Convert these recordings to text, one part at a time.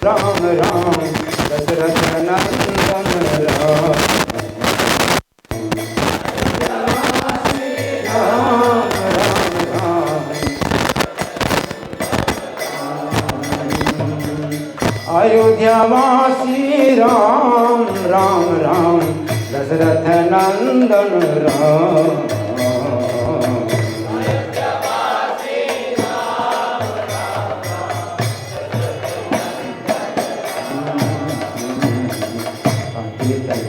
राम राम दशरथ नंदन राम अयोध्यावासी राम राम राम दशरथ नंदन राम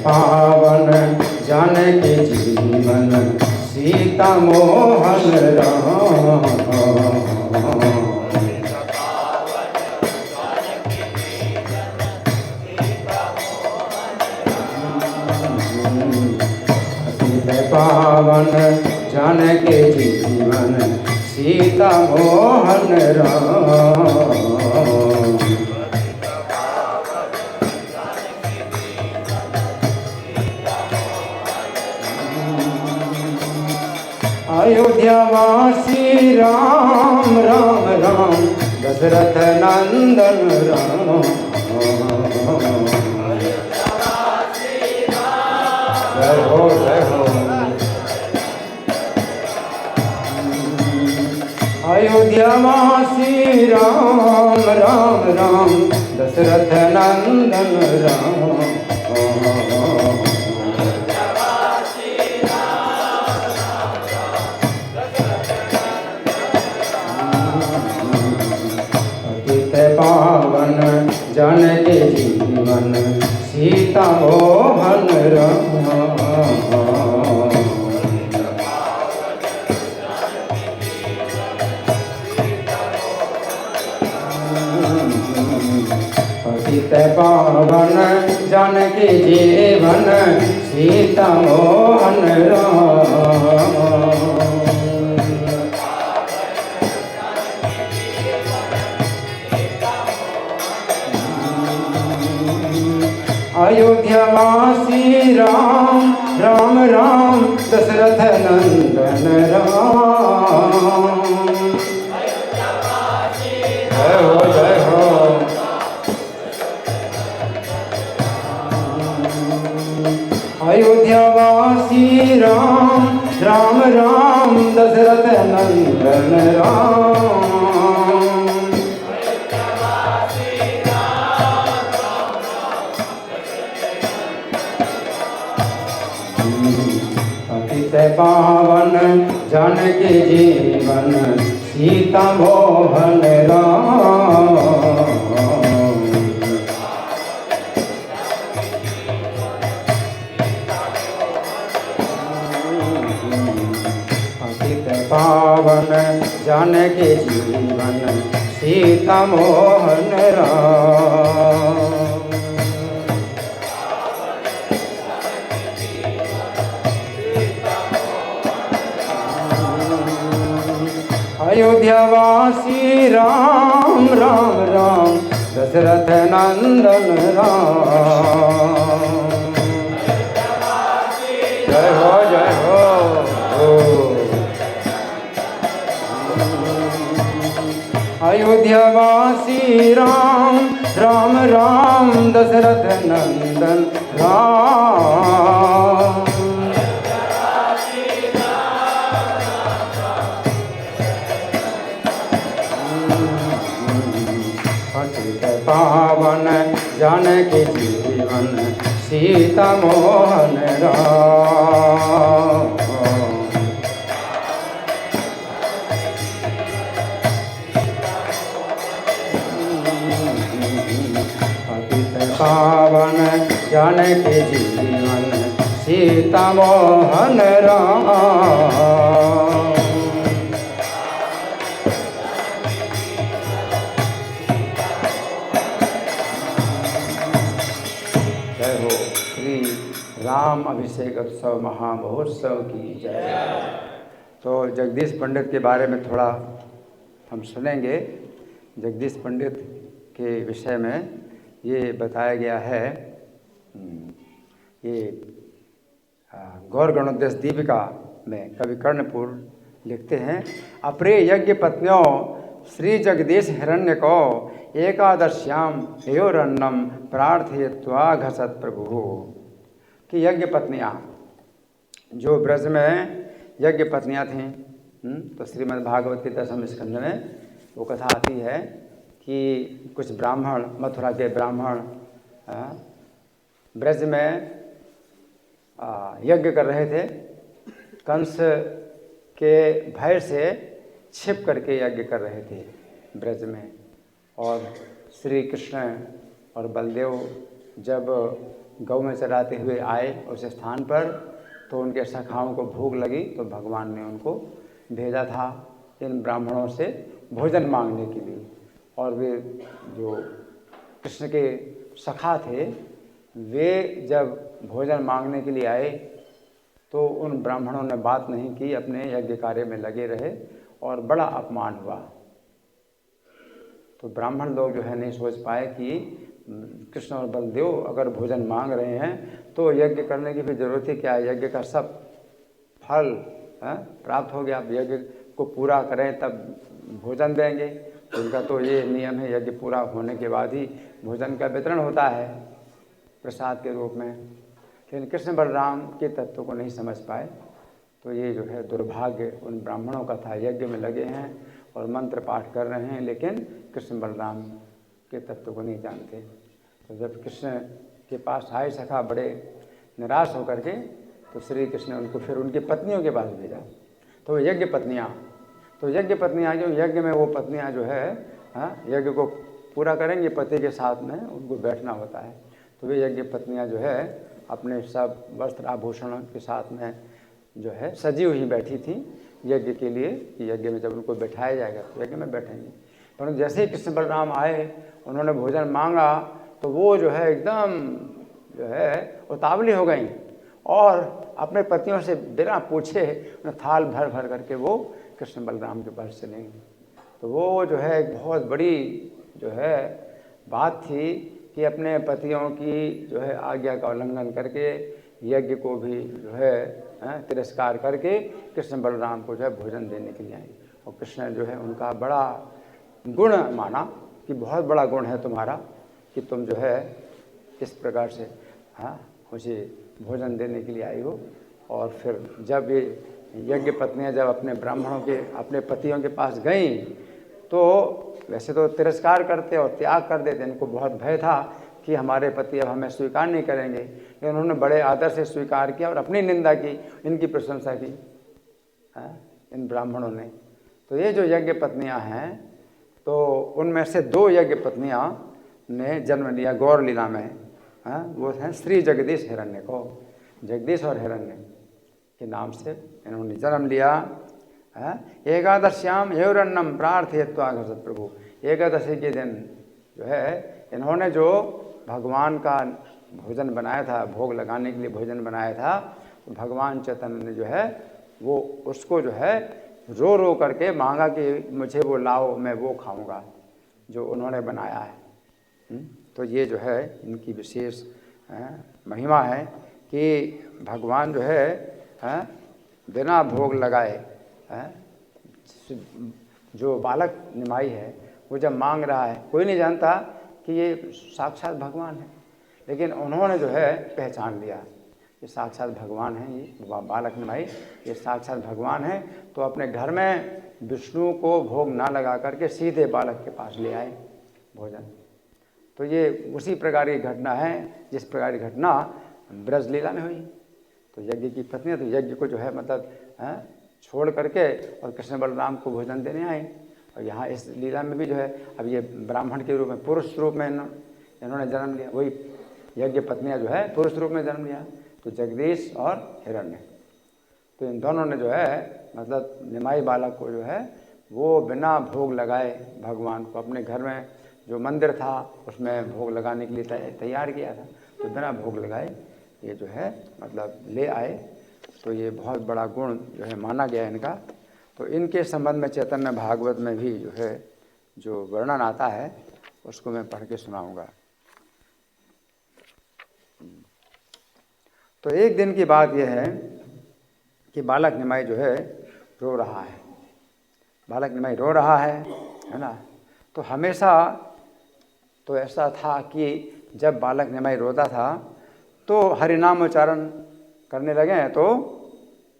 पावन जानकी जीवन सीता मोहन राम पावन जानकी जीवन सीता मोहन राम अयोध्यावासी राम राम राम दशरथ नंदन राम जय हो जय हो अयोध्यावासी राम राम राम दशरथ नंदन राम पावन जानकी जीवन सीता मोहन राम पतित पावन जानकी जीवन सीता मोहन राम अयोध्यावासी राम राम राम दशरथ नंदन राम जय हो जय हो अयोध्यावासी राम राम राम दशरथ नंदन राम पावन जानकी जीवन सीता मोहन राम पतित पावन जानकी जीवन सीता मोहन राम अयोध्यावासी राम राम राम दशरथ नंदन राम जय हो जय हो अयोध्यावासी राम राम राम दशरथ नंदन राम पावन जानकी जीवन सीता मोहन राम पतित पावन जानकी जीवन सीता मोहन राम राम अभिषेक उत्सव महामहोत्सव की जय। तो जगदीश पंडित के बारे में थोड़ा हम सुनेंगे। जगदीश पंडित के विषय में ये बताया गया है, ये गौर गणोद्देश दीपिका में कवि कर्णपुर लिखते हैं, अपरे यज्ञ पत्नियों श्री जगदीश हिरण्य को एकादश्याम एयोरन्नम प्रार्थयित्वा घसत प्रभु। कि यज्ञ पत्नियाँ, जो ब्रज में यज्ञ पत्नियाँ थीं, तो श्रीमद् भागवत के 10वें स्कंध में वो कथा आती है कि कुछ ब्राह्मण, मथुरा के ब्राह्मण ब्रज में यज्ञ कर रहे थे। कंस के भय से छिप करके यज्ञ कर रहे थे ब्रज में। और श्री कृष्ण और बलदेव जब गौ में चराते हुए आए उस स्थान पर, तो उनके सखाओं को भूख लगी, तो भगवान ने उनको भेजा था इन ब्राह्मणों से भोजन मांगने के लिए। और वे जो कृष्ण के सखा थे, वे जब भोजन मांगने के लिए आए तो उन ब्राह्मणों ने बात नहीं की, अपने यज्ञ कार्य में लगे रहे और बड़ा अपमान हुआ। तो ब्राह्मण लोग जो है नहीं सोच पाए कि कृष्ण और बलदेव अगर भोजन मांग रहे हैं तो यज्ञ करने की फिर जरूरत ही क्या है, यज्ञ का सब फल प्राप्त हो गया, अब यज्ञ को पूरा करें तब भोजन देंगे। उनका तो ये नियम है, यज्ञ पूरा होने के बाद ही भोजन का वितरण होता है प्रसाद के रूप में। लेकिन कृष्ण बलराम के तत्व को नहीं समझ पाए, तो ये जो है दुर्भाग्य उन ब्राह्मणों का था। यज्ञ में लगे हैं और मंत्र पाठ कर रहे हैं, लेकिन कृष्ण बलराम के तत्व को नहीं जानते। तो जब कृष्ण के पास आए सखा बड़े निराश होकर के, तो श्री कृष्ण ने उनको फिर उनकी पत्नियों के पास भेजा। तो यज्ञ पत्नियाँ, तो यज्ञ पत्नियाँ जो यज्ञ में वो पत्नियाँ जो है यज्ञ को पूरा करेंगे, पति के साथ में उनको बैठना होता है। तो वे यज्ञ पत्नियाँ जो है अपने सब वस्त्र आभूषणों के साथ में जो है सजी हुई बैठी थी यज्ञ के लिए, कि यज्ञ में जब उनको बैठाया जाएगा तो यज्ञ में बैठेंगे। परंतु जैसे ही कृष्ण बलराम आए, उन्होंने भोजन मांगा, तो वो जो है एकदम जो है उतावली हो गई और अपने पतियों से बिना पूछे थाल भर भर करके वो कृष्ण बलराम के पास चले गए। तो वो जो है एक बहुत बड़ी जो है बात थी कि अपने पतियों की जो है आज्ञा का उल्लंघन करके यज्ञ को भी जो है तिरस्कार करके कृष्ण बलराम को जो है भोजन देने के लिए आए। और कृष्ण जो है उनका बड़ा गुण माना कि बहुत बड़ा गुण है तुम्हारा कि तुम जो है इस प्रकार से मुझे भोजन देने के लिए आई हो। और फिर जब ये यज्ञ पत्नियाँ जब अपने ब्राह्मणों के अपने पतियों के पास गईं, तो वैसे तो तिरस्कार करते और त्याग कर देते। इनको बहुत भय था कि हमारे पति अब हमें स्वीकार नहीं करेंगे, लेकिन उन्होंने बड़े आदर से स्वीकार किया और अपनी निंदा की, इनकी प्रशंसा की इन ब्राह्मणों ने। तो ये जो यज्ञ पत्नियाँ हैं, तो उनमें से 2 यज्ञ पत्नियाँ ने जन्म लिया गौर लीला में। वो हैं श्री जगदीश हिरण्य को, जगदीश और हिरण्य के नाम से इन्होंने जन्म लिया। एकादश्याम एवरन्नम प्रार्थयित्वा घसत प्रभु। एकादशी के दिन जो है इन्होंने जो भगवान का भोजन बनाया था, भोग लगाने के लिए भोजन बनाया था, तो भगवान चैतन्य ने जो है वो उसको जो है रो रो करके मांगा कि मुझे वो लाओ, मैं वो खाऊंगा जो उन्होंने बनाया है। तो ये जो है इनकी विशेष महिमा है कि भगवान जो है बिना भोग लगाए जो बालक निमाई है वो जब मांग रहा है, कोई नहीं जानता कि ये साक्षात भगवान है, लेकिन उन्होंने जो है पहचान लिया ये साक्षात भगवान है, ये बालक निमाई ये साक्षात भगवान है। तो अपने घर में विष्णु को भोग ना लगा करके सीधे बालक के पास ले आए भोजन। तो ये उसी प्रकार की घटना है जिस प्रकार की घटना ब्रज लीला में हुई। तो यज्ञ की पत्नी तो यज्ञ को जो है मतलब छोड़ करके और कृष्ण बलराम को भोजन देने आए। और यहाँ इस लीला में भी जो है अब ये ब्राह्मण के रूप में, पुरुष रूप में इन्होंने जन्म लिया। वही यज्ञ पत्नियाँ जो है पुरुष रूप में जन्म लिया, तो जगदीश और हिरण्य। तो इन दोनों ने जो है मतलब निमाई बालक को जो है वो बिना भोग लगाए भगवान को अपने घर में जो मंदिर था उसमें भोग लगाने के लिए तैयार किया था, तो बिना भोग लगाए ये जो है मतलब ले आए। तो ये बहुत बड़ा गुण जो है माना गया इनका। तो इनके संबंध में चैतन्य भागवत में भी जो है जो वर्णन आता है उसको मैं पढ़ के सुनाऊंगा। तो एक दिन की बात यह है कि बालक निमाई जो है रो रहा है, बालक निमाई रो रहा है ना। तो हमेशा तो ऐसा था कि जब बालक निमाई रोता था तो हरिनाम उच्चारण करने लगे तो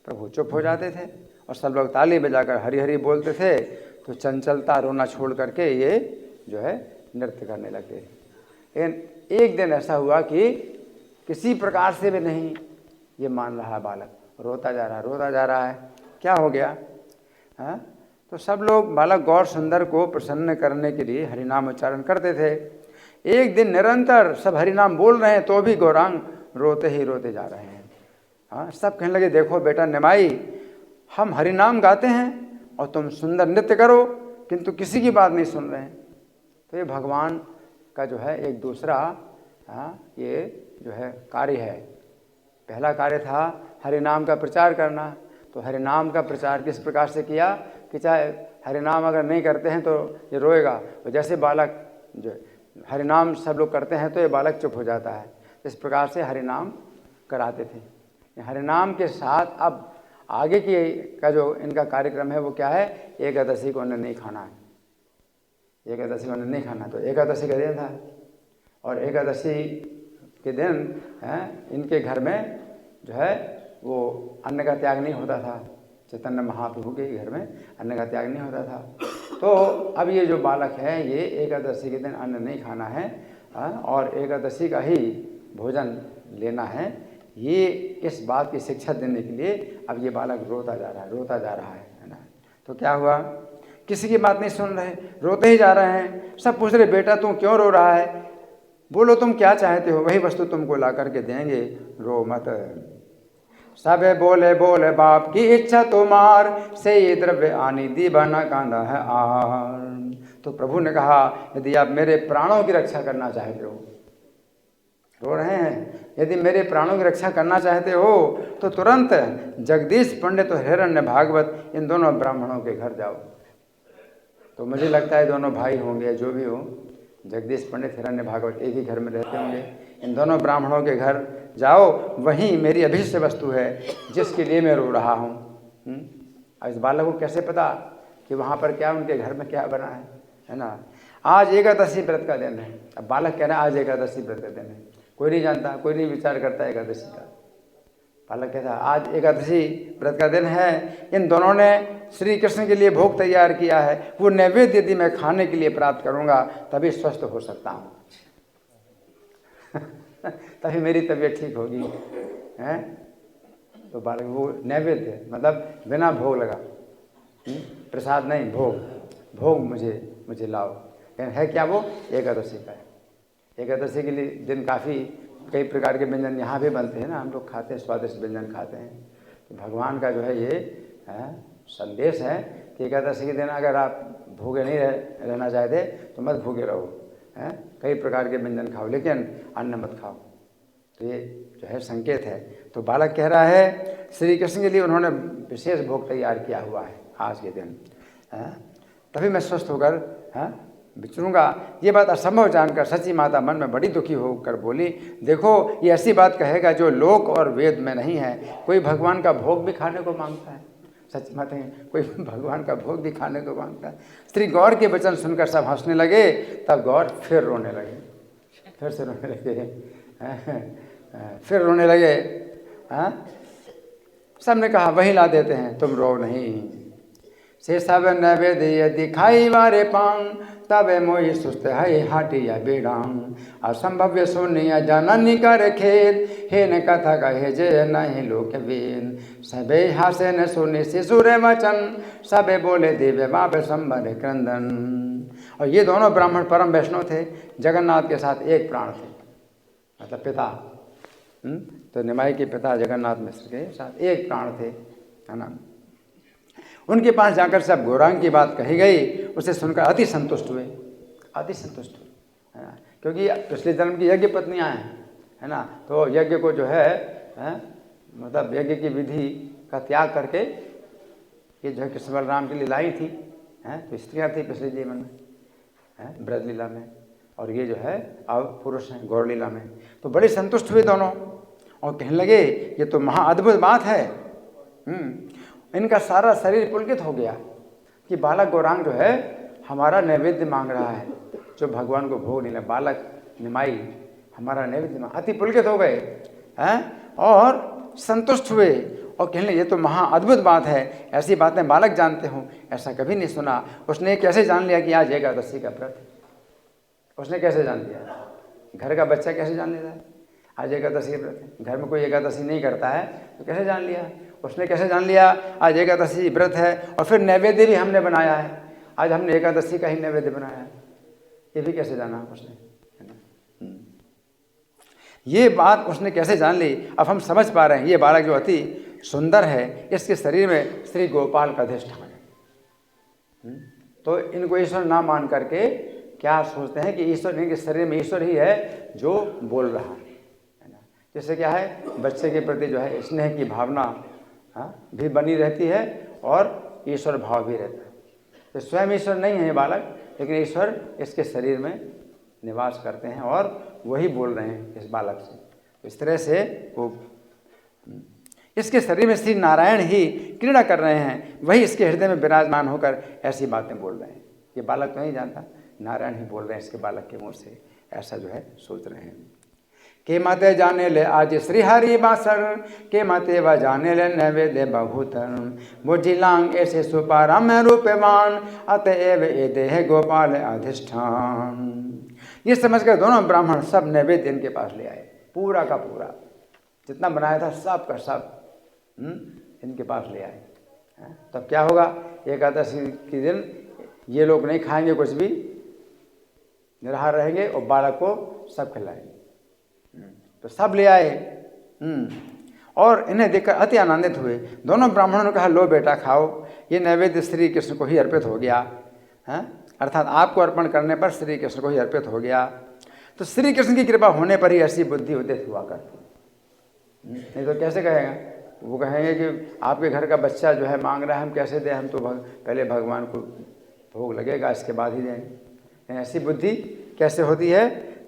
प्रभु चुप हो जाते थे और सब लोग ताली बजाकर हरि हरि बोलते थे, तो चंचलता रोना छोड़ करके ये जो है नृत्य करने लगते। लेकिन एक दिन ऐसा हुआ कि किसी प्रकार से भी नहीं ये मान रहा बालक, रोता जा रहा है। क्या हो गया? हाँ, तो सब लोग बालक गौर सुंदर को प्रसन्न करने के लिए हरिनाम उच्चारण करते थे। एक दिन निरंतर सब हरिनाम बोल रहे हैं तो भी गौरांग रोते ही रोते जा रहे हैं। हाँ, सब कहने लगे, देखो बेटा निमाई, हम हरिनाम गाते हैं और तुम सुंदर नृत्य करो, किंतु किसी की बात नहीं सुन रहे हैं। तो ये भगवान का जो है एक दूसरा ये जो है कार्य है। पहला कार्य था हरिनाम का प्रचार करना, तो हरिनाम का प्रचार किस प्रकार से किया कि चाहे हरिनाम अगर नहीं करते हैं तो ये रोएगा, तो जैसे बालक जो हरिनाम सब लोग करते हैं तो ये बालक चुप हो जाता है। इस प्रकार से हरिनाम कराते थे। हरिनाम के साथ अब आगे की का जो इनका कार्यक्रम है वो क्या है? एकादशी को अन्न नहीं खाना है। एकादशी को अन्न नहीं खाना, तो एकादशी का दिन था और एकादशी के दिन इनके घर में जो है वो अन्न का त्याग नहीं होता था। चैतन्य महाप्रभु के घर में अन्न का त्याग नहीं होता था। तो अब ये जो बालक है ये एकादशी के दिन अन्न नहीं खाना है और एकादशी का ही भोजन लेना है। ये इस बात की शिक्षा देने के लिए अब ये बालक रोता जा रहा है ना। तो क्या हुआ? किसी की बात नहीं सुन रहे, रोते ही जा रहे हैं। सब पूछ रहे, बेटा तू क्यों रो रहा है? बोलो तुम क्या चाहते हो, वही वस्तु तुमको ला करके देंगे, रो मत। सबे बोले बोले बाप की इच्छा तुम्हार, से ये द्रव्य आनी दीवाना कांदा है आर। तो प्रभु ने कहा, यदि आप मेरे प्राणों की रक्षा करना चाहते हो, रो रहे हैं, यदि मेरे प्राणों की रक्षा करना चाहते हो तो तुरंत जगदीश पंडित और हिरण्य भागवत इन दोनों ब्राह्मणों के घर जाओ। तो मुझे लगता है दोनों भाई होंगे, जो भी हो, जगदीश पंडित हिरण्य भागवत एक ही घर में रहते होंगे। इन दोनों ब्राह्मणों के घर जाओ, वहीं मेरी अभिष्ट वस्तु है जिसके लिए मैं रो रहा हूँ। अब इस बालक को कैसे पता कि वहाँ पर क्या उनके घर में क्या बना है ना। आज एकादशी व्रत का दिन है। अब बालक कह रहा है आज एकादशी व्रत का दिन है, कोई नहीं जानता, कोई नहीं विचार करता एकादशी का। बालक कहता है आज एकादशी व्रत का दिन है, इन दोनों ने श्री कृष्ण के लिए भोग तैयार किया है, वो नैवेद्य यदि मैं खाने के लिए प्राप्त करूँगा तभी स्वस्थ हो सकता हूँ तभी मेरी तबीयत ठीक होगी हैं। तो बालक वो नैवेद्य मतलब बिना भोग लगा, प्रसाद नहीं, भोग मुझे लाओ। है क्या वो? एकादशी का है। एकादशी के लिए दिन काफ़ी कई प्रकार के व्यंजन यहाँ भी बनते हैं ना, हम लोग खाते हैं, स्वादिष्ट व्यंजन खाते हैं। तो भगवान का जो है ये संदेश है कि एकादशी के दिन अगर आप भूखे नहीं रहना चाहते तो मत भूखे रहो, कई प्रकार के व्यंजन खाओ लेकिन अन्न मत खाओ। तो ये जो है संकेत है। तो बालक कह रहा है श्री कृष्ण के लिए उन्होंने विशेष भोग तैयार किया हुआ है आज के दिन, तभी मैं स्वस्थ होकर विचरूंगा। ये बात असंभव जानकर सची माता मन में बड़ी दुखी होकर बोली, देखो ये ऐसी बात कहेगा जो लोक और वेद में नहीं है। कोई भगवान का भोग भी खाने को मांगता है, सच माता है, कोई भगवान का भोग भी खाने को मांगता है। श्री गौर के वचन सुनकर सब हंसने लगे, तब गौर फिर रोने लगे, फिर से रोने लगे, फिर रोने लगे। सबने कहा वही ला देते हैं, तुम रो नहीं। से सब नैवेद्य दिखाई वारे पांग, तबे मोहि सुस्त है हाटिया बेड़ांग। असंभव्य शून्य जननी कर खेद, हे न कथा कहे जे नहीं लोक वेद। सबे हासे न सुने शिशुर वचन, सबे बोले दिव्य बाप संबर क्रंदन। और ये दोनों ब्राह्मण परम वैष्णव थे, जगन्नाथ के साथ एक प्राण थे, मतलब पिता। तो निमाई के पिता जगन्नाथ मिश्र के साथ एक प्राण थे, है ना। उनके पास जाकर सब गौरांग की बात कही गई, उसे सुनकर अति संतुष्ट हुए, है ना। क्योंकि पिछले जन्म की यज्ञ पत्नियां हैं, है ना। तो यज्ञ को जो है मतलब यज्ञ की विधि का त्याग करके ये जो है कृष्ण बलराम के लिए लाई थी, तो स्त्रियाँ थी पिछले जीवन में, ब्रज लीला में, और ये जो है अब पुरुष हैं गौर लीला में। तो बड़े संतुष्ट हुए दोनों और कहने लगे ये तो महा अद्भुत बात है। इनका सारा शरीर पुलकित हो गया कि बालक गौरांग जो है हमारा नैवेद्य मांग रहा है, जो भगवान को भोग नहीं लगा। बालक निमाई हमारा नैवेद्य अति पुलकित हो गए हैं और संतुष्ट हुए और कहने ये तो महा अद्भुत बात है, ऐसी बातें बालक जानते हो, ऐसा कभी नहीं सुना। उसने कैसे जान लिया कि आज एकादशी का व्रत? उसने कैसे जान लिया? घर का बच्चा कैसे जान लेता है आज एकादशी का व्रत है? घर में कोई एकादशी नहीं करता है तो कैसे जान लिया? उसने कैसे जान लिया आज एकादशी व्रत है? और फिर नैवेद्य भी हमने बनाया है, आज हमने एकादशी का ही नैवेद्य बनाया है, ये भी कैसे जाना उसने, है ना? ये बात उसने कैसे जान ली? अब हम समझ पा रहे हैं ये बालक जो अति सुंदर है, इसके शरीर में श्री गोपाल का अधिष्ठान है। तो इनको ईश्वर ना मान करके क्या सोचते हैं कि ईश्वर, इनके शरीर में ईश्वर ही है जो बोल रहा है ना। जैसे क्या है, बच्चे के प्रति जो है स्नेह की भावना भी बनी रहती है और ईश्वर भाव भी रहता है। तो स्वयं ईश्वर नहीं है ये बालक, लेकिन ईश्वर इसके शरीर में निवास करते हैं और वही बोल रहे हैं इस बालक से। तो इस तरह से वो इसके शरीर में श्री नारायण ही क्रीड़ा कर रहे हैं, वही इसके हृदय में विराजमान होकर ऐसी बातें बोल रहे हैं। ये बालक तो नहीं जानता, नारायण ही बोल रहे हैं इसके बालक के मुँह से, ऐसा जो है सोच रहे हैं। के माते जाने ले आज श्री हरि बासर, के माते व जाने ले नैवेद्य बहुतन, वो जिलांग ऐसे सुपारम रूपवान, अतएव ए देह गोपाल अधिष्ठान। ये समझकर दोनों ब्राह्मण सब नैवेद्य इनके पास ले आए, पूरा का पूरा जितना बनाया था सब का सब इनके पास ले आए। तब क्या होगा, एकादशी के दिन ये लोग नहीं खाएंगे कुछ भी, निराहार रहेंगे और बालक को सब खिलाएंगे। तो सब ले आए और इन्हें देखकर अति आनंदित हुए। दोनों ब्राह्मणों ने कहा, लो बेटा खाओ, ये नैवेद्य श्री कृष्ण को ही अर्पित हो गया है, अर्थात आपको अर्पण करने पर श्री कृष्ण को ही अर्पित हो गया। तो श्री कृष्ण की कृपा होने पर ही ऐसी बुद्धि उदित हुआ करती, नहीं तो कैसे कहेगा? वो कहेंगे कि आपके घर का बच्चा जो है मांग रहा है, हम कैसे दें, हम तो पहले भगवान को भोग लगेगा इसके बाद ही देंगे। ऐसी बुद्धि कैसे होती है?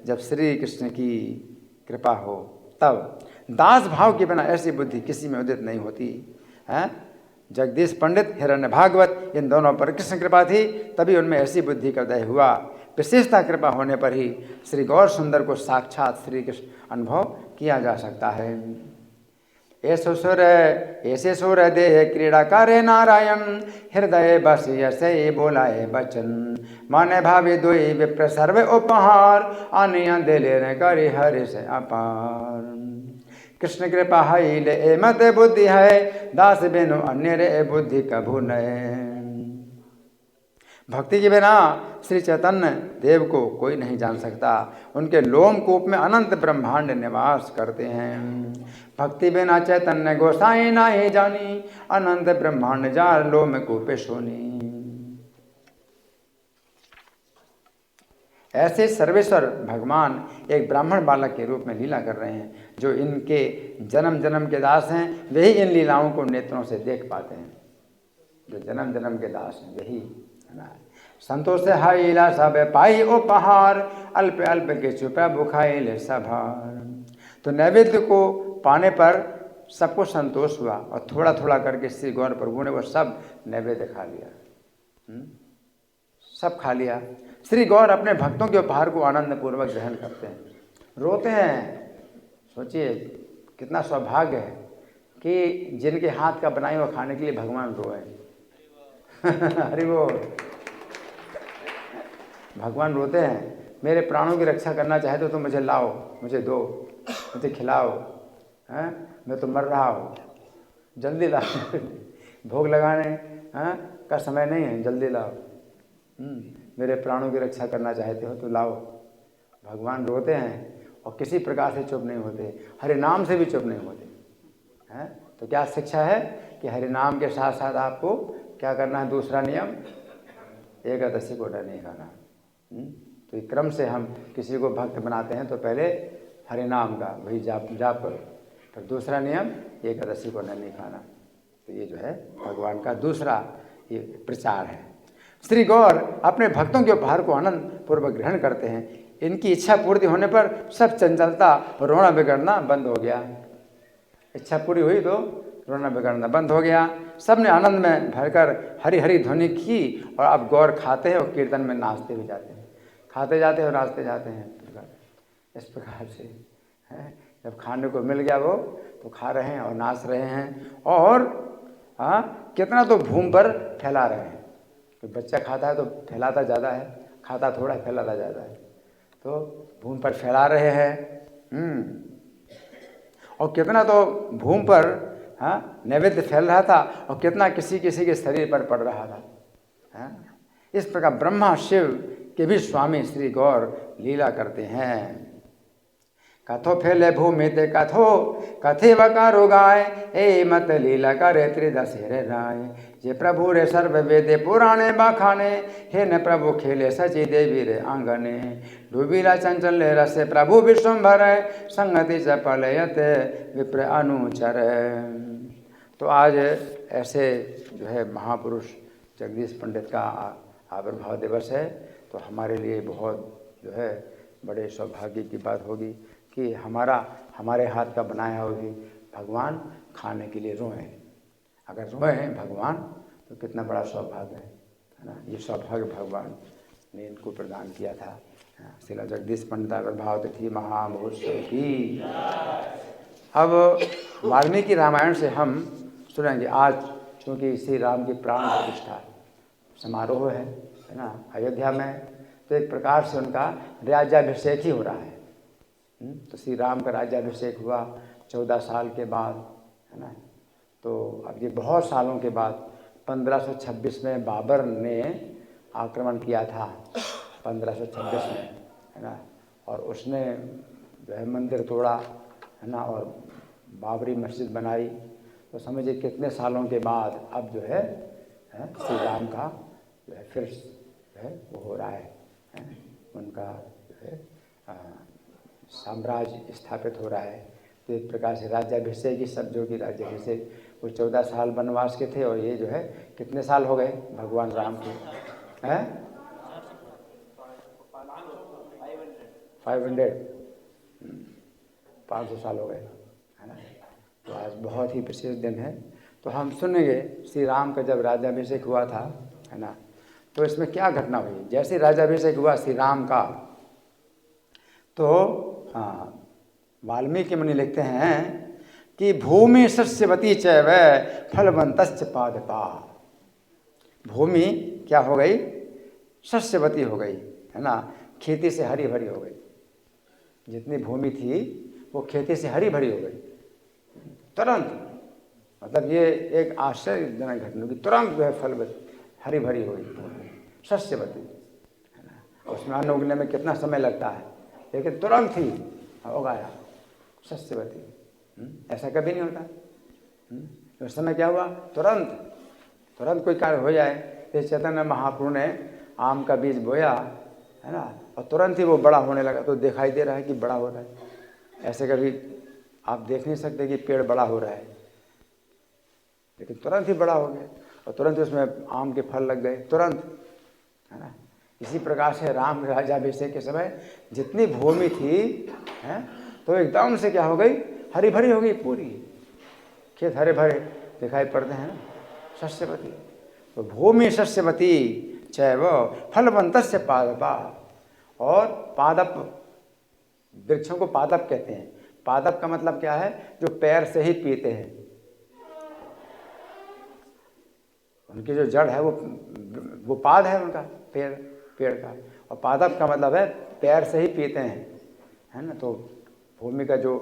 जब श्री कृष्ण की कृपा हो तब। दास भाव के बिना ऐसी बुद्धि किसी में उदित नहीं होती है। जगदीश पंडित, हिरण्य भागवत, इन दोनों पर कृष्ण कृपा थी, तभी उनमें ऐसी बुद्धि का उदय हुआ। विशेषता कृपा होने पर ही श्री गौर सुंदर को साक्षात श्री कृष्ण अनुभव किया जा सकता है। ऐसे सुर देह क्रीड़ा करे नारायण, हृदय बस यसे बोलाए बचन, माने भावे दोई विप्र सर्व उपहार, आनिया दिले करे हरि से अपार। कृष्ण कृपा है ले मत बुद्धि है, दास बिनु अन्य रे बुद्धि कभू नए। भक्ति के बिना श्री चैतन्य देव को कोई नहीं जान सकता। उनके लोमकूप में अनंत ब्रह्मांड निवास करते हैं। भक्ति बिना चैतन्य गोसाई नाही जानी, अनंत ब्रह्मांड जार लोमकूपे सोनी। ऐसे सर्वेश्वर भगवान एक ब्राह्मण बालक के रूप में लीला कर रहे हैं। जो इनके जन्म जन्म के दास हैं वही इन लीलाओं को नेत्रों से देख पाते हैं। जो जन्म जन्म के दास हैं वही, है ना। संतोष से हाइला सब पाई उपहार, अल्प अल्प के चुपा बुखाई ले सभार। तो नैवेद्य को पाने पर सबको संतोष हुआ और थोड़ा थोड़ा करके श्री गौर प्रभु ने वो सब नैवेद्य खा लिया, सब खा लिया। श्री गौर अपने भक्तों के उपहार को आनंद पूर्वक ग्रहण करते हैं, रोते हैं। सोचिए कितना सौभाग्य है कि जिनके हाथ का बनाई हुआ खाने के लिए भगवान रोए। हरि बोल। भगवान रोते हैं, मेरे प्राणों की रक्षा करना चाहे तो तुम मुझे लाओ, मुझे दो, मुझे खिलाओ, हैं, मैं तो मर रहा हूँ, जल्दी लाओ। भोग लगाने का समय नहीं है, जल्दी लाओ। मेरे प्राणों की रक्षा करना चाहते हो तो लाओ। भगवान रोते हैं और किसी प्रकार से चुप नहीं होते, हरि नाम से भी चुप नहीं होते हैं। तो क्या शिक्षा है कि हरि नाम के साथ साथ आपको क्या करना है? दूसरा नियम, एकादशी को नहीं खाना। तो इस क्रम से हम किसी को भक्त बनाते हैं तो पहले हरि नाम का वही जाप करो, फिर दूसरा नियम एकादशी को नहीं खाना। तो ये जो है भगवान का दूसरा ये प्रचार है। श्री गौर अपने भक्तों के उपहार को आनंद पूर्वक ग्रहण करते हैं। इनकी इच्छा पूर्ति होने पर सब चंचलता और रोना बिगड़ना बंद हो गया। इच्छा पूरी हुई तो रोना बिगड़ना बंद हो गया। सब ने आनंद में भरकर हरि हरि ध्वनि की और अब गौर खाते हैं और कीर्तन में नाचते भी जाते हैं। खाते जाते हैं और नाचते जाते हैं। इस प्रकार से है, जब खाने को मिल गया वो तो खा रहे हैं और नाच रहे हैं, और कितना तो भूमि पर फैला रहे हैं। तो बच्चा खाता है तो फैलाता ज़्यादा है, खाता थोड़ा फैलाता ज़्यादा है, तो भूमि पर फैला रहे हैं। और कितना तो भूमि पर नैवेद्य फैल रहा था, और कितना किसी किसी के शरीर पर पड़ रहा था। इस प्रकार ब्रह्मा शिव के भी स्वामी श्री गौर लीला करते हैं। कथो फैले भूमि ते कथो कथे वकारो गाय, ए मत लीला करे त्रिदशेरे राय। जे प्रभु रे सर्व वेदे पुराणे बाखाने, हे न प्रभु खेले सची देवी रे आंगने। डूबीला चंचल रसे प्रभु विश्वम्भर, संगति चपलयत विप्र अनुचर। तो आज ऐसे जो है महापुरुष जगदीश पंडित का आविर्भाव दिवस है, तो हमारे लिए बहुत जो है बड़े सौभाग्य की बात होगी कि हमारे हाथ का बनाया हुआ भी भगवान खाने के लिए रोएं। अगर रोएं भगवान तो कितना बड़ा सौभाग्य है ना। ये सौभाग्य भगवान ने इनको प्रदान किया था। श्रील जगदीश पंडित आविर्भाव तिथि महामहोत्सव की। अब वाल्मीकि रामायण से हम सुनेंगे आज, क्योंकि श्री राम की प्राण प्रतिष्ठा समारोह है ना अयोध्या में, तो एक प्रकार से उनका राज्याभिषेक ही हो रहा है। तो श्री राम का राज्याभिषेक हुआ 14 साल के बाद, है ना। तो अब ये बहुत सालों के बाद 1526 में बाबर ने आक्रमण किया था, 1526 में, है ना। और उसने जो है मंदिर तोड़ा, है ना, और बाबरी मस्जिद बनाई। तो समझिए कितने सालों के बाद अब जो है श्री राम का जो है फिर जो है वो हो रहा है, उनका जो है साम्राज्य स्थापित हो रहा है। तो एक प्रकार से राज्याभिषेक ही सब, जो कि राज्याभिषेक वो 14 साल वनवास के थे, और ये जो है कितने साल हो गए भगवान राम के, हैं 500 साल हो गए, है ना। तो आज बहुत ही विशेष दिन है। तो हम सुनेंगे श्री राम का जब राज्याभिषेक हुआ था, है ना, तो इसमें क्या घटना हुई। जैसे राज्याभिषेक हुआ श्री राम का, तो वाल्मीकि मुनि लिखते हैं कि भूमि सस्यवती चैव फलवंतश्च पादपा। भूमि क्या हो गई, सस्यवती हो गई, है ना, खेती से हरी भरी हो गई। जितनी भूमि थी वो खेती से हरी भरी हो गई तुरंत। मतलब ये एक आश्चर्यजनक घटना कि तुरंत जो है फलवती हरी भरी हो गई, सस्यवती, है ना। उसमें अन्न उगने में कितना समय लगता है, लेकिन तुरंत ही हो गया सस्यवती। ऐसा कभी नहीं होता। उस समय क्या हुआ, तुरंत कोई कार्य हो जाए। जैसे चैतन्य महाप्रभु ने आम का बीज बोया, है ना, और तुरंत ही वो बड़ा होने लगा, तो दिखाई दे रहा है कि बड़ा हो रहा है। ऐसे कभी आप देख नहीं सकते कि पेड़ बड़ा हो रहा है, लेकिन तुरंत ही बड़ा हो गया, और तुरंत उसमें आम के फल लग गए, तुरंत, है ना। इसी प्रकार से राम राज्याभिषेक के समय जितनी भूमि थी, हैं, तो एकदम से क्या हो गई, हरी भरी हो गई पूरी। खेत हरे भरे दिखाई पड़ते हैं ना, सस्यवती। तो भूमि सस्यवती चैव फलवंतस्य पादपा। और पादप, वृक्षों को पादप कहते हैं। पादप का मतलब क्या है, जो पैर से ही पीते हैं। उनकी जो जड़ है वो पाद है उनका, पेड़ का। और पादप का मतलब है पैर से ही पीते हैं, है ना। तो भूमि का जो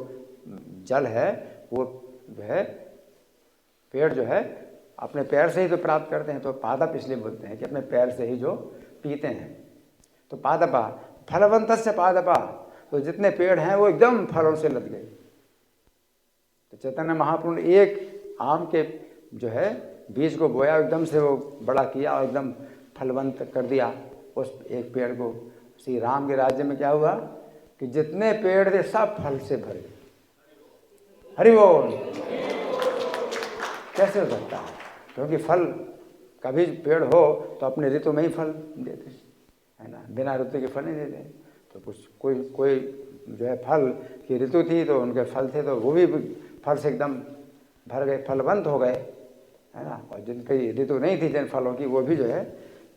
जल है वो जो है पेड़ जो है अपने पैर से ही तो प्राप्त करते हैं। तो पादप इसलिए बोलते हैं कि अपने पैर से ही जो पीते हैं। तो पादपा फलवंतस्य पादपा, तो जितने पेड़ हैं वो एकदम फलों से लद गए। तो चैतन्य महाप्रभु ने एक आम के जो है बीज को बोया, एकदम से वो बड़ा किया और एकदम फलवंत कर दिया उस एक पेड़ को। श्री राम के राज्य में क्या हुआ कि जितने पेड़ थे सब फल से भरे। हरि बोल। कैसे हो सकता है, क्योंकि फल कभी पेड़ हो तो अपने ऋतु में ही फल देते, है ना, बिना ऋतु के फल नहीं देते। तो कुछ कोई जो है फल की ऋतु थी तो उनके फल थे, तो वो भी फल से एकदम भर गए, फलवंत हो गए, है ना। और जिनकी ऋतु नहीं थी जिन फलों की, वो भी जो है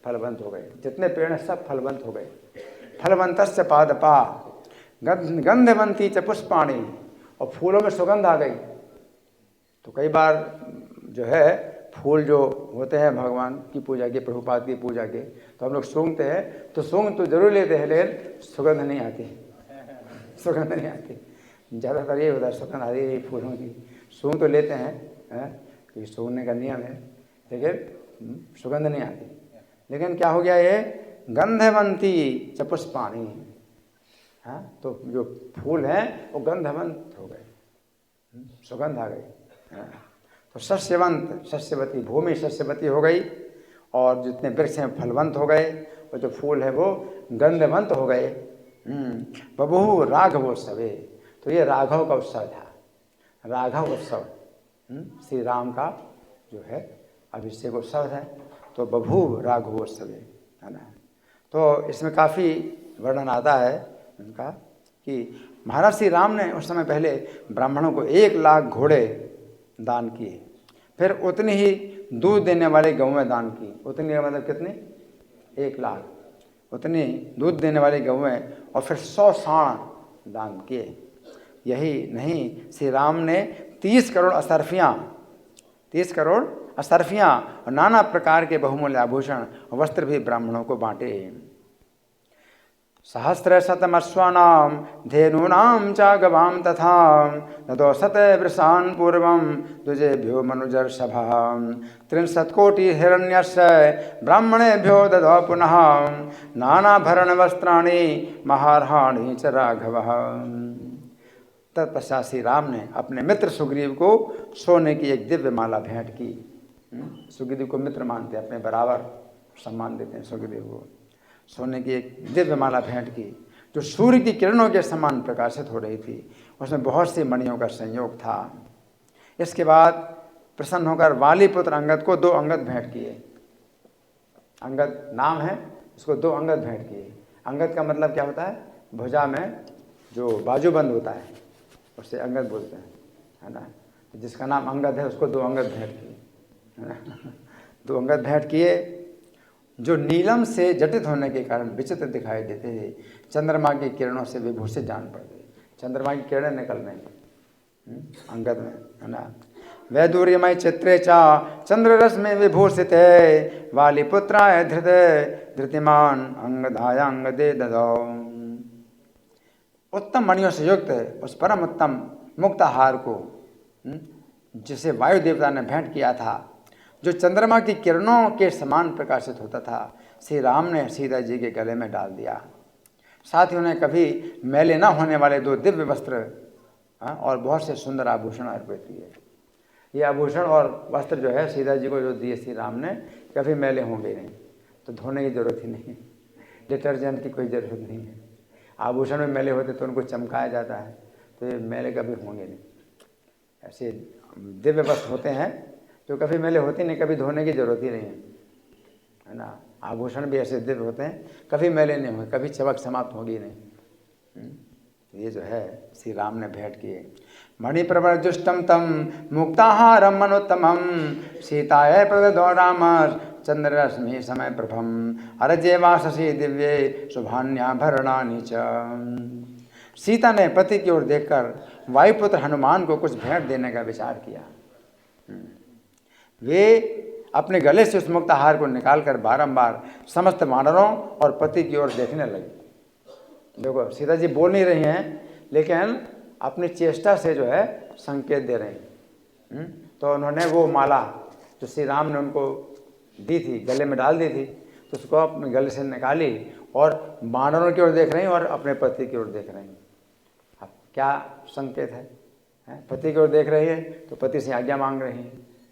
फलवंत हो गए। जितने पेड़ हैं सब फलवंत हो गए। फलवंतस्य पादपा गंधवंती च पुष्पाणि, और फूलों में सुगंध आ गई। तो कई बार जो है फूल जो होते हैं भगवान की पूजा के, प्रभुपाद की पूजा के, तो हम लोग सूंघते हैं, तो सूंघ तो जरूर लेते हैं लेकिन सुगंध नहीं आती, सुगंध नहीं आती। ज़्यादातर ये होता है, सुगंध आ रही है फूलों की, सूंघ तो लेते हैं, क्योंकि सूंघने का नियम है, लेकिन सुगंध नहीं आती। लेकिन क्या हो गया ये गंधवंती च पुष्पाणि, तो जो फूल हैं वो गंधवंत हो गए, सुगंध आ गई। तो सस्यवंत, सस्यवती, भूमि सस्यवती हो गई, और जितने वृक्ष हैं फलवंत हो गए, और जो फूल है वो गंधवंत हो गए। बभूव राघवोत्सवे, तो ये राघव का उत्सव था, राघव उत्सव, श्री राम का जो है अभिषेक उत्सव है, तो बभूव राघवोत्सवे, है ना। तो इसमें काफ़ी वर्णन आता है उनका कि महाराज श्री राम ने उस समय पहले ब्राह्मणों को 1 लाख घोड़े दान किए, फिर उतनी ही दूध देने वाले गौएं दान की। उतनी मतलब कितनी? 1 लाख, उतनी दूध देने वाली गौएं, और फिर 100 साण दान किए। यही नहीं, श्री राम ने 30 करोड़ असरफियाँ, 30 करोड़ असरफियाँ और नाना प्रकार के बहुमूल्य आभूषण और वस्त्र भी ब्राह्मणों को बांटे। सहस्रशतमश्वानां धेनूनां च गवां तथा नदोषत वृषान् पूर्वं द्विजेभ्यो मनुजर्षभः 63 कोटि हिरण्यस्य ब्राह्मणेभ्यो ददौ पुनः नानाभरणवस्त्राणि महार्हाणि च राघवः। तत्पश्चात श्री राम ने अपने मित्र सुग्रीव को सोने की एक दिव्य माला भेंट की। सुग्रीव को मित्र मानते, अपने बराबर सम्मान देते हैं सुग्रीव को। सोने की एक दिव्य माला भेंट की जो सूर्य की किरणों के समान प्रकाशित हो रही थी, उसमें बहुत सी मणियों का संयोग था। इसके बाद प्रसन्न होकर वाली पुत्र अंगद को 2 अंगद भेंट किए। अंगद नाम है, उसको 2 अंगद भेंट किए। अंगद का मतलब क्या होता है? भुजा में जो बाजूबंद होता है उससे अंगद बोलते हैं, है ना। जिसका नाम अंगद है उसको 2 अंगद भेंट किए, है ना। 2 अंगद भेंट किए जो नीलम से जटित होने के कारण विचित्र दिखाई देते थे, चंद्रमा की किरणों से विभूषित जान पड़ते। चंद्रमा की किरणें निकल रही अंगद में, है ना। वैदूर्यमय चित्रे चा चंद्ररस में विभूषित है वाली पुत्राय धृतिमान अंगदाय अंगदे ददौ। उत्तम मणियों से युक्त उस परम उत्तम मुक्ताहार को जिसे वायु देवता ने भेंट किया था, जो चंद्रमा की किरणों के समान प्रकाशित होता था, श्री राम ने सीता जी के गले में डाल दिया। साथ ही उन्हें कभी मैले न होने वाले 2 दिव्य वस्त्र और बहुत से सुंदर आभूषण अर्पित किए। ये आभूषण और वस्त्र जो है सीता जी को जो दिए श्री राम ने, कभी मैले होंगे नहीं, तो धोने की जरूरत ही नहीं, डिटर्जेंट की कोई ज़रूरत नहीं है। आभूषण में मैले होते तो उनको चमकाया जाता है, तो ये मैले कभी होंगे नहीं। ऐसे दिव्य वस्त्र होते हैं जो कभी मैले होते नहीं, कभी धोने की जरूरत ही नहीं है ना। आभूषण भी ऐसे दिव्य होते हैं, कभी मैले नहीं होंगे, कभी चमक समाप्त होगी नहीं। ये जो है श्री राम ने भेंट किए। मणिप्रवर्जुष्टम तम मुक्ताहारम मनोत्तमम सीताय प्रददो राम चंद्ररश्मि समय प्रभम अरजेवाससी दिव्ये शुभान्याभरणानि च। सीता ने पति की ओर देखकर वायुपुत्र हनुमान को कुछ भेंट देने का विचार किया। वे अपने गले से उस मुक्ताहार को निकालकर बारंबार समस्त वानरों और पति की ओर देखने लगे। देखो सीता जी बोल नहीं रही हैं, लेकिन अपनी चेष्टा से जो है संकेत दे रहे हैं। तो उन्होंने वो माला जो श्री राम ने उनको दी थी, गले में डाल दी थी, तो उसको अपने गले से निकाली और वानरों की ओर देख रही हैं और अपने पति की ओर देख रही हैं। अब क्या संकेत है? पति की ओर देख रही है तो पति से आज्ञा मांग रही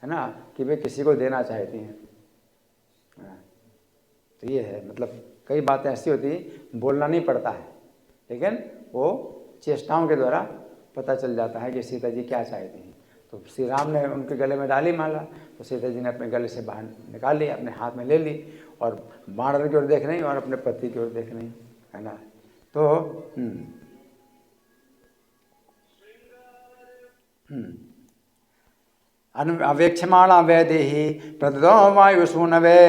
है ना, कि वे किसी को देना चाहती हैं। तो ये है, मतलब कई बातें ऐसी होती बोलना नहीं पड़ता है, लेकिन वो चेष्टाओं के द्वारा पता चल जाता है कि सीता जी क्या चाहती हैं। तो श्री राम ने उनके गले में डाली माला, तो सीता जी ने अपने गले से बाहर निकाल ली, अपने हाथ में ले ली और वानर की ओर देख रही और अपने पति की ओर देख रही, है ना। तो अवेक्षमाणा वैदेही प्रदो वायुसूनवे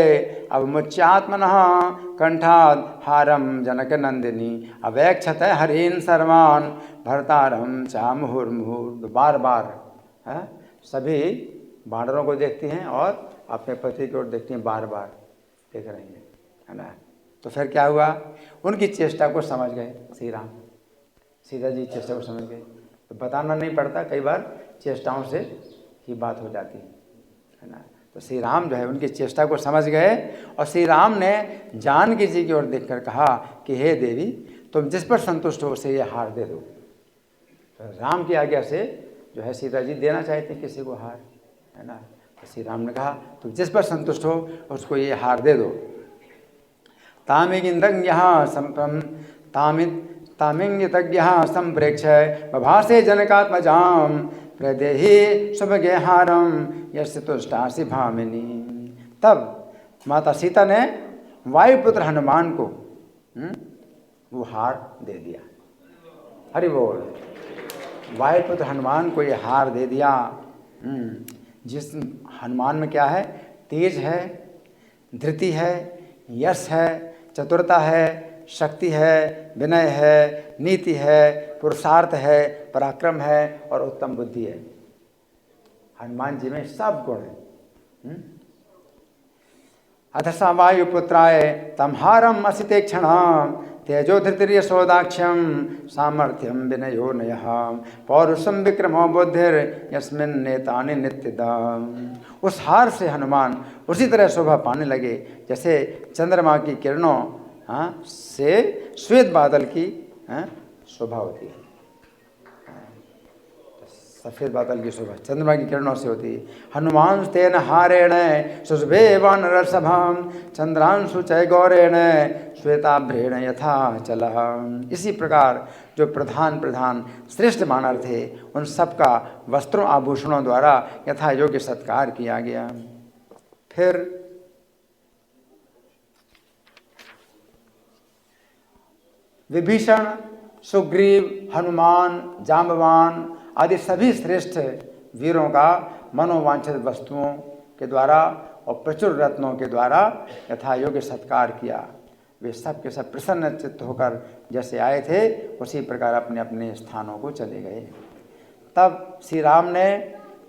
अवमुच्यात्मनः कंठाद हारम जनक नंदिनी अवेक्षत हरीन सर्वान् भरतारम चा मुहुर्मुहुर्। बार बार सभी बानरों को देखती हैं और अपने पति की ओर देखती हैं, बार बार देख रही हैं, है ना। तो फिर क्या हुआ, उनकी चेष्टा को समझ गए श्री राम, सीता जी चेष्टा को समझ गए। तो बताना नहीं पड़ता, कई बार चेष्टाओं से ही बात हो जाती है ना। तो श्री राम जो है उनकी चेष्टा को समझ गए और श्री राम ने जानकी जी की ओर देखकर कहा कि हे देवी, तुम जिस पर संतुष्ट हो उसे ये हार दे दो। तो राम की आज्ञा से जो है सीता जी देना चाहते हैं किसी को हार, है ना। तो श्री राम ने कहा तुम जिस पर संतुष्ट हो उसको ये हार दे दो। तामिंगितज्ञ संप्रेक्ष बभासे जनकात्मजाम प्रदेहि शुभगेहारम यस्य तुष्टासि भामिनी। तब माता सीता ने वायुपुत्र हनुमान को वो हार दे दिया। हरि बोल। वायुपुत्र हनुमान को ये हार दे दिया। जिस हनुमान में क्या है, तेज है, धृति है, यश है, चतुरता है, शक्ति है, विनय है, नीति है, पुरुषार्थ है, पराक्रम है और उत्तम बुद्धि है। हनुमान जी में सब गुण हैं। अथ स वायुपुत्राय तमहारम असिते क्षण तेजो धृतिर्यशोदाक्ष्यम सामर्थ्यम विनयो नयः पौरुषम विक्रमो बुद्धिर यस्मिन् नेतानि नित्यदा। उस हार से हनुमान उसी तरह शोभा पाने लगे जैसे चंद्रमा की किरणों से श्वेत बादल की शोभा होती है। सफ़ेद बादल की शोभा चंद्रमा की किरणों से होती है। हनुमान तेन हारेण सुशुभे वानरसभाम चंद्रांशु चय गौरेण श्वेताभ्रेण यथा चलः। इसी प्रकार जो प्रधान प्रधान श्रेष्ठ वानर थे उन सबका वस्त्रों आभूषणों द्वारा यथा योग्य सत्कार किया गया। फिर विभीषण, सुग्रीव, हनुमान, जाम्बवान आदि सभी श्रेष्ठ वीरों का मनोवांछित वस्तुओं के द्वारा और प्रचुर रत्नों के द्वारा यथा योग्य सत्कार किया। वे सब के सब प्रसन्न चित्त होकर जैसे आए थे उसी प्रकार अपने अपने स्थानों को चले गए। तब श्री राम ने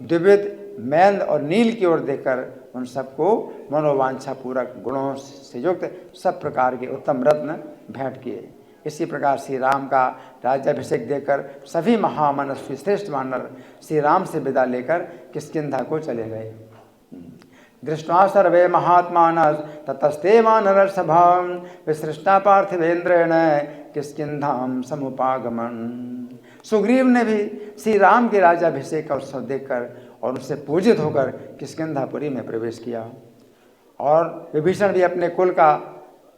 द्विविध मैंद और नील की ओर देखकर उन सबको मनोवांछा पूरक गुणों से युक्त सब प्रकार के उत्तम रत्न भेंट किए। इसी प्रकार श्री राम का राज्याभिषेक देकर सभी महामनस्वी श्रेष्ठ वानर श्री राम से विदा लेकर किष्किंधा को चले गए। दृष्ट्वा सर्वे महात्मानः ततस्ते वानरसभां विसृष्टा पार्थिवेन्द्रेण किष्किंधां समुपागमन। सुग्रीव ने भी श्री राम के राज्याभिषेक का उत्सव देखकर और उससे पूजित होकर किष्किंधापुरी में प्रवेश किया। और विभीषण भी अपने कुल का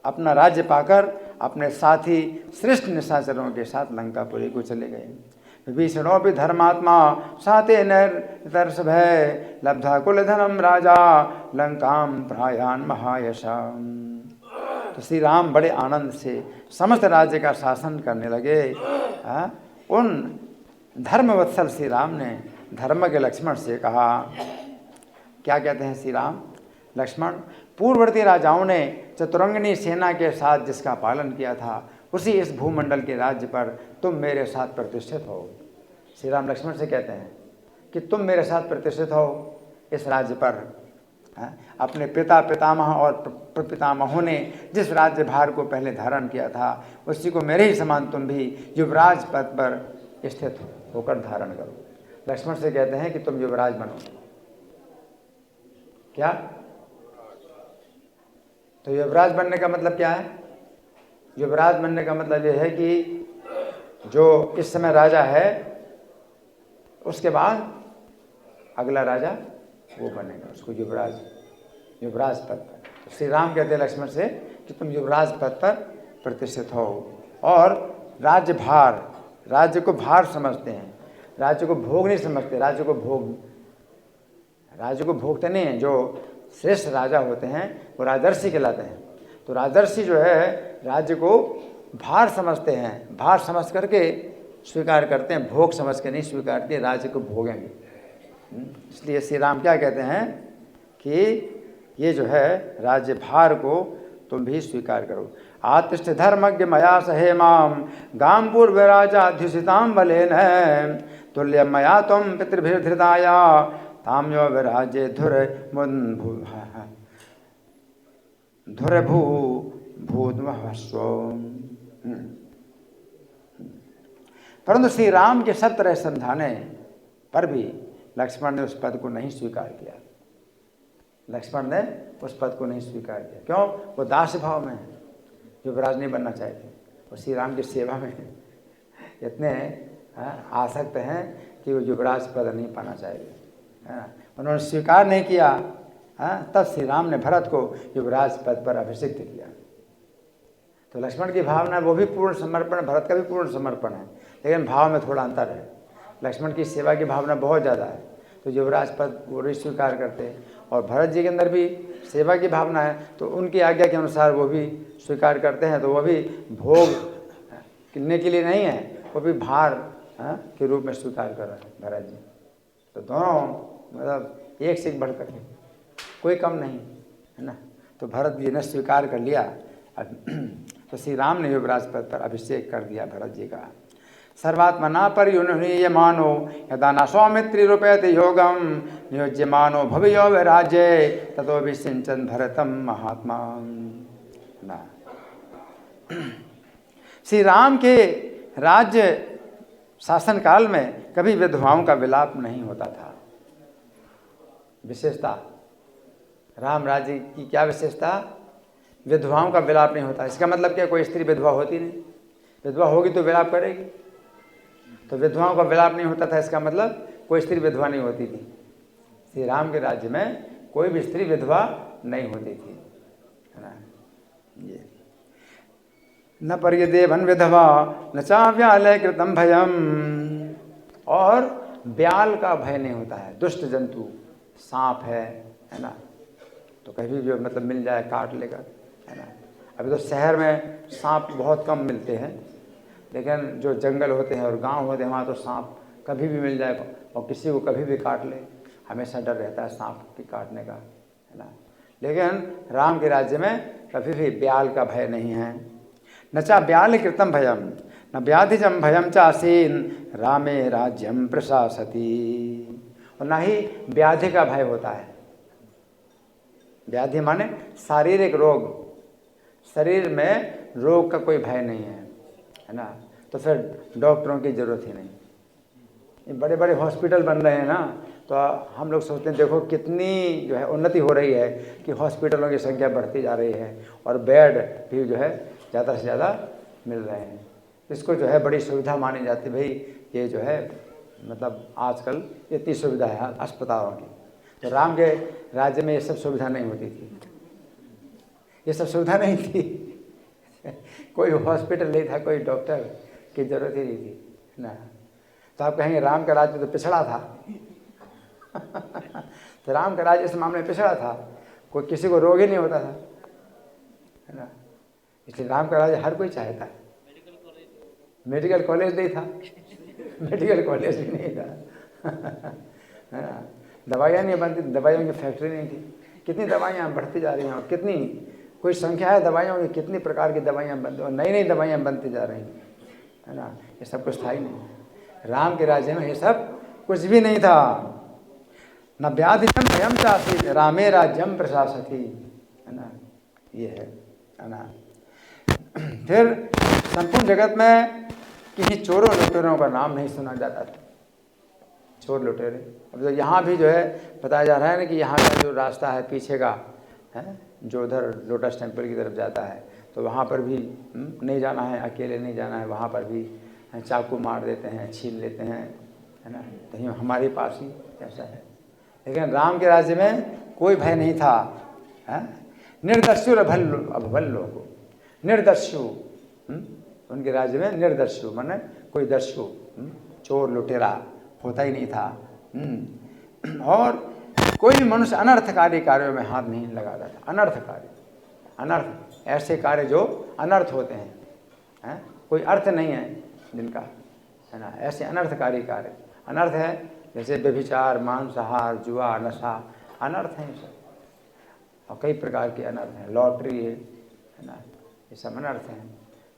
अपना राज्य पाकर अपने साथी श्रेष्ठ निशाचरों के साथ लंकापुरी को चले गए। विभीषणोपि धर्मात्मा साते नर्तर्ष भय लब्धा कुलधनम राजा लंकाम प्रायान महायशाम। तो श्री राम बड़े आनंद से समस्त राज्य का शासन करने लगे। उन धर्मवत्सल श्री राम ने धर्म के लक्ष्मण से कहा, क्या कहते हैं श्री राम? लक्ष्मण, पूर्ववर्ती राजाओं ने चतुरंगिनी सेना के साथ जिसका पालन किया था उसी इस भूमंडल के राज्य पर तुम मेरे साथ प्रतिष्ठित हो। श्री राम लक्ष्मण से कहते हैं कि तुम मेरे साथ प्रतिष्ठित हो इस राज्य पर। अपने पिता पितामह और प्रपितामहों ने जिस राज्य भार को पहले धारण किया था उसी को मेरे ही समान तुम भी युवराज पद पर स्थित होकर धारण करो। लक्ष्मण से कहते हैं कि तुम युवराज बनो। क्या? तो युवराज बनने का मतलब क्या है? युवराज बनने का मतलब यह है कि जो इस समय राजा है उसके बाद अगला राजा वो बनेगा, उसको युवराज पद पर। तो श्री राम कहते हैं लक्ष्मण से कि तुम युवराज पद पर प्रतिष्ठित हो। और राज्यभार, राज्य को भार समझते हैं, राज्य को भोग नहीं समझते। राज्य को भोगते नहीं हैं। जो श्रेष्ठ राजा होते हैं वो राजर्षि कहलाते हैं। तो राजर्षि जो है राज्य को भार समझते हैं, भार समझ करके स्वीकार करते हैं, भोग समझ के नहीं स्वीकारते। राज्य को भोगेंगे, इसलिए श्री राम क्या कहते हैं कि ये जो है राज्य भार को तुम भी स्वीकार करो। आतिष्ठ धर्मज्ञ मया सहे माम गाम पूर्व राजाध्युषिताम बलेन तुल्य मया तुम पितृभिर्धृताया ताम्यो विराजे धुर भू भूतमस्व। परंतु श्री राम के सब तरह समझाने पर भी लक्ष्मण ने उस पद को नहीं स्वीकार किया। लक्ष्मण ने उस पद को नहीं स्वीकार किया। क्यों? वो दास भाव में है, युवराज नहीं बनना चाहते। वो श्री राम की सेवा में इतने आसक्त हैं कि वो युवराज पद नहीं पाना चाहिए। उन्होंने स्वीकार नहीं किया। तब श्री राम ने भरत को युवराज पद पर अभिषिक्त किया। तो लक्ष्मण की भावना वो भी पूर्ण समर्पण, भरत का भी पूर्ण समर्पण है, लेकिन भाव में थोड़ा अंतर है। लक्ष्मण की सेवा की भावना बहुत ज़्यादा है, तो युवराज पद वो भी स्वीकार करते हैं। और भरत जी के अंदर भी सेवा की भावना है, तो उनकी आज्ञा के अनुसार वो भी स्वीकार करते हैं। तो वो भी भोग किन्ने के लिए नहीं है, वो भी भार के रूप में स्वीकार कर रहे हैं भरत जी। तो दोनों मतलब एक से एक बढ़ कर कोई कम नहीं है ना। तो भरत जी ने स्वीकार कर लिया। तो श्री राम ने युवराज पद पर अभिषेक कर दिया भरत जी का। सर्वात्मना पर्युन्हीय मानो यदा न सौमित्री रूपयति योगम नियोज्य मानो भवियो विराजे ततो विसिंचन भरतम महात्मा। श्री राम के राज्य शासन काल में कभी विधवाओं का विलाप नहीं होता था। विशेषता राम राज्य की क्या विशेषता? विधवाओं का विलाप नहीं होता। इसका मतलब क्या? कोई स्त्री विधवा होती नहीं। विधवा होगी तो विलाप करेगी। तो विधवाओं का विलाप नहीं होता था, इसका मतलब कोई स्त्री विधवा नहीं होती थी। श्री राम के राज्य में कोई भी स्त्री विधवा नहीं होती थी, है ना। ये न पर्यदेवन विधवा न चाव्यालय कृतम भयम। और ब्याल का भय नहीं होता है। दुष्ट जंतु सांप है ना, तो कभी भी मतलब मिल जाए काट लेगा, है ना। अभी तो शहर में सांप बहुत कम मिलते हैं, लेकिन जो जंगल होते हैं और गांव होते हैं वहाँ तो सांप कभी भी मिल जाए और किसी को कभी भी काट ले। हमेशा डर रहता है सांप के काटने का, है ना। लेकिन राम के राज्य में कभी भी ब्याल का भय नहीं है। न चा ब्याल कृतम भयम न व्याधिजम भयम चासीन रामे राज्यम प्रशासती। और न ही व्याधि का भय होता है। व्याधि माने शारीरिक रोग, शरीर में रोग का कोई भय नहीं है ना। तो फिर डॉक्टरों की ज़रूरत ही नहीं। ये बड़े बड़े हॉस्पिटल बन रहे हैं ना, तो हम लोग सोचते हैं देखो कितनी जो है उन्नति हो रही है कि हॉस्पिटलों की संख्या बढ़ती जा रही है और बेड भी जो है ज़्यादा से ज़्यादा मिल रहे हैं। इसको जो है बड़ी सुविधा मानी जाती है। भाई ये जो है मतलब आजकल इतनी सुविधा है अस्पतालों की। तो राम के राज्य में ये सब सुविधा नहीं होती थी। ये सब सुविधा नहीं थी। कोई हॉस्पिटल नहीं था, कोई डॉक्टर की ज़रूरत ही नहीं थी ना। तो आप कहेंगे राम का राज्य तो पिछड़ा था। तो राम का राज्य इस मामले में पिछड़ा था, कोई किसी को रोग ही नहीं होता था, है ना। इसलिए राम का राज्य हर कोई चाहता है। मेडिकल कॉलेज नहीं था, मेडिकल कॉलेज भी नहीं था, है ना। दवाइयाँ नहीं बनती, दवाइयों की फैक्ट्री नहीं थी। कितनी दवाइयाँ बढ़ती जा रही हैं और कितनी कोई संख्या है दवाइयों की, कितनी प्रकार की दवाइयाँ बनती और नई नई दवाइयाँ बनती जा रही हैं, है ना। ये सब कुछ था ही नहीं। राम के राज्य में ये सब कुछ भी नहीं था। न व्याधिजम भयम चासी रामे राज्यम प्रशासती, है ना। ये है ना। फिर संपूर्ण जगत में किसी चोरों लुटेरों का नाम नहीं सुना जाता था। चोर लुटेरे अब तो यहाँ भी जो है बताया जा रहा है ना कि यहाँ का जो रास्ता है पीछे का है, जो उधर लोटस टेम्पल की तरफ जाता है, तो वहाँ पर भी नहीं जाना है, अकेले नहीं जाना है। वहाँ पर भी चाकू मार देते हैं, छीन लेते हैं, है ना। तो हमारे पास ही ऐसा है। लेकिन राम के राज्य में कोई भय नहीं था। निर्दस्यु अभल्लो को निर्दस्यु, उनके राज्य में निर्दस्यु माने कोई दस्यु चोर लुटेरा होता ही नहीं था। और कोई भी मनुष्य अनर्थकारी कार्यों में हाथ नहीं लगाता था। अनर्थ कार्य, अनर्थ ऐसे कार्य जो अनर्थ होते हैं, कोई अर्थ नहीं है जिनका, है ना। ऐसे अनर्थकारी कार्य, अनर्थ है जैसे व्यभिचार, मांसाहार, जुआ, नशा, अनर्थ हैं सब, और कई प्रकार के अनर्थ हैं। लॉटरी है ना, ये सब अनर्थ हैं।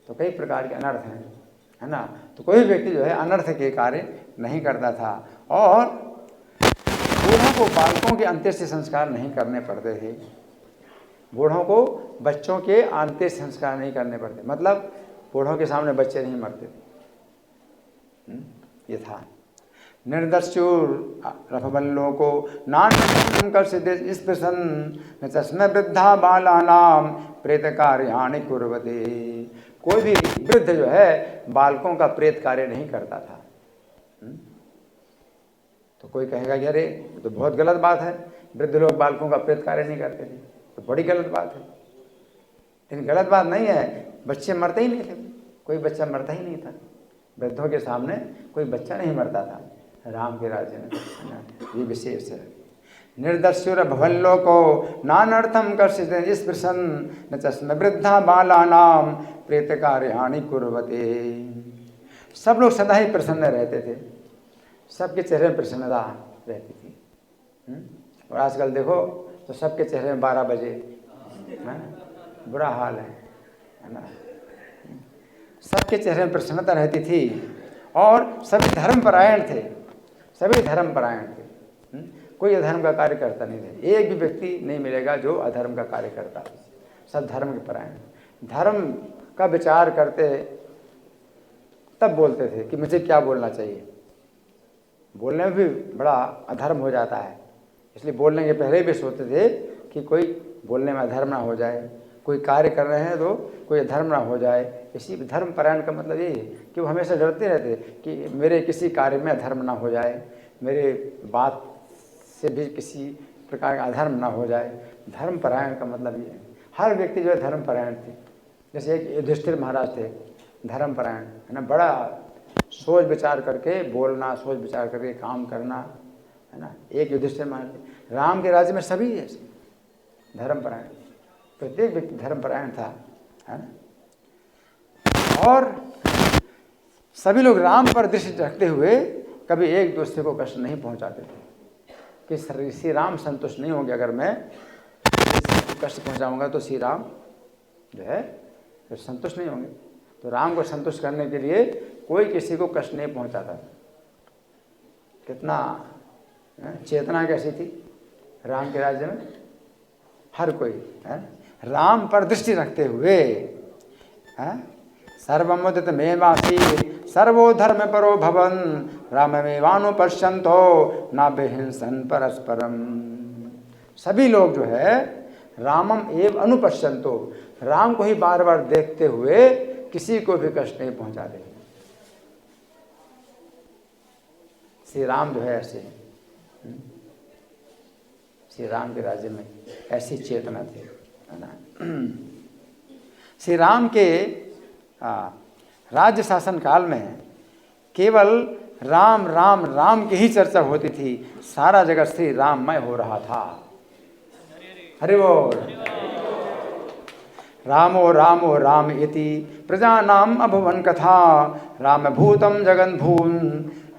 तो कई प्रकार के अनर्थ हैं, है ना। तो कोई व्यक्ति जो है अनर्थ के कार्य नहीं करता था। और बूढ़ों को बालकों के अंत्येष्टि संस्कार नहीं करने पड़ते थे। बूढ़ों को बच्चों के अंत्येष्टि संस्कार नहीं करने पड़ते, मतलब बूढ़ों के सामने बच्चे नहीं मरते थे। ये था। निर्दस्युर रफबल्लों को नान कर सिद्धि स्पृशन न तस्मै वृद्धा बालानाम प्रेत कार्याणि कुर्वते। कोई भी वृद्ध जो है बालकों का प्रेत कार्य नहीं करता था। तो कोई कहेगा कि अरे तो बहुत गलत बात है, वृद्ध लोग बालकों का प्रेत कार्य नहीं करते थे, तो बड़ी गलत बात है। लेकिन गलत बात नहीं है, बच्चे मरते ही नहीं थे, कोई बच्चा मरता ही नहीं था। वृद्धों के सामने कोई बच्चा नहीं मरता था राम के राज्य में, ये विशेष है। निर्दस्युर भवल्लो को नानर्थम कर्षित स्पृशन न तस्मै वृद्धा बालानाम प्रेत कार्याणि कुर्वते। सब लोग सदा ही प्रसन्न रहते थे, सबके चेहरे में प्रसन्नता रहती थी। और आजकल देखो तो सबके चेहरे में 12 बजे बुरा हाल है ना। सबके चेहरे में प्रसन्नता रहती थी और सभी धर्मपरायण थे, सभी धर्मपरायण थे। कोई अधर्म का कार्य करता नहीं था। एक भी व्यक्ति नहीं मिलेगा जो अधर्म का कार्य करता था, सब धर्म के परायण। धर्म का विचार करते तब बोलते थे कि मुझे क्या बोलना चाहिए। बोलने में भी बड़ा अधर्म हो जाता है, इसलिए बोलने के पहले भी सोचते थे कि कोई बोलने में अधर्म ना हो जाए, कोई कार्य कर रहे हैं तो कोई अधर्म ना हो जाए। इसी धर्म परायण का मतलब यही है कि वो हमेशा डरते रहते कि मेरे किसी कार्य में अधर्म ना हो जाए, मेरे बात से भी किसी प्रकार का अधर्म ना हो जाए। धर्म परायण का मतलब ये है। हर व्यक्ति जो है धर्म परायण थे। जैसे एक युधिष्ठिर महाराज थे, धर्म परायण, है ना। बड़ा सोच विचार करके बोलना, सोच विचार करके काम करना, है ना। एक युधिष्ठिर महाराज। राम के राज्य में सभी ऐसे धर्मपरायण, प्रत्येक व्यक्ति धर्मपरायण था, है ना। और सभी लोग राम पर दृष्टि रखते हुए कभी एक दूसरे को कष्ट नहीं पहुंचाते थे कि श्री राम संतुष्ट नहीं होंगे। अगर मैं कष्ट पहुंचाऊंगा तो श्री राम जो है तो संतुष्ट नहीं होंगे। तो राम को संतुष्ट करने के लिए कोई किसी को कष्ट नहीं पहुंचाता। कितना चेतना कैसी थी राम के राज्य में। हर कोई है राम पर दृष्टि रखते हुए, सर्वमुदित मेवासी सर्वो धर्म परो भवन राममेवानुपश्यन्तो नाभिहिंसन परस्परम। सभी लोग जो है रामम एव अनुपश्यन्तो, राम को ही बार बार देखते हुए किसी को भी कष्ट नहीं पहुंचाते। श्री राम जो है ऐसे, श्री राम के राज्य में ऐसी चेतना थी, है ना। श्री राम के राज्य शासन काल में केवल राम राम राम की ही चर्चा होती थी, सारा जगत श्री राममय हो रहा था। हरि बोल। रामो रामो राम इति प्रजानाम अभवन कथा राम भूतम जगन भून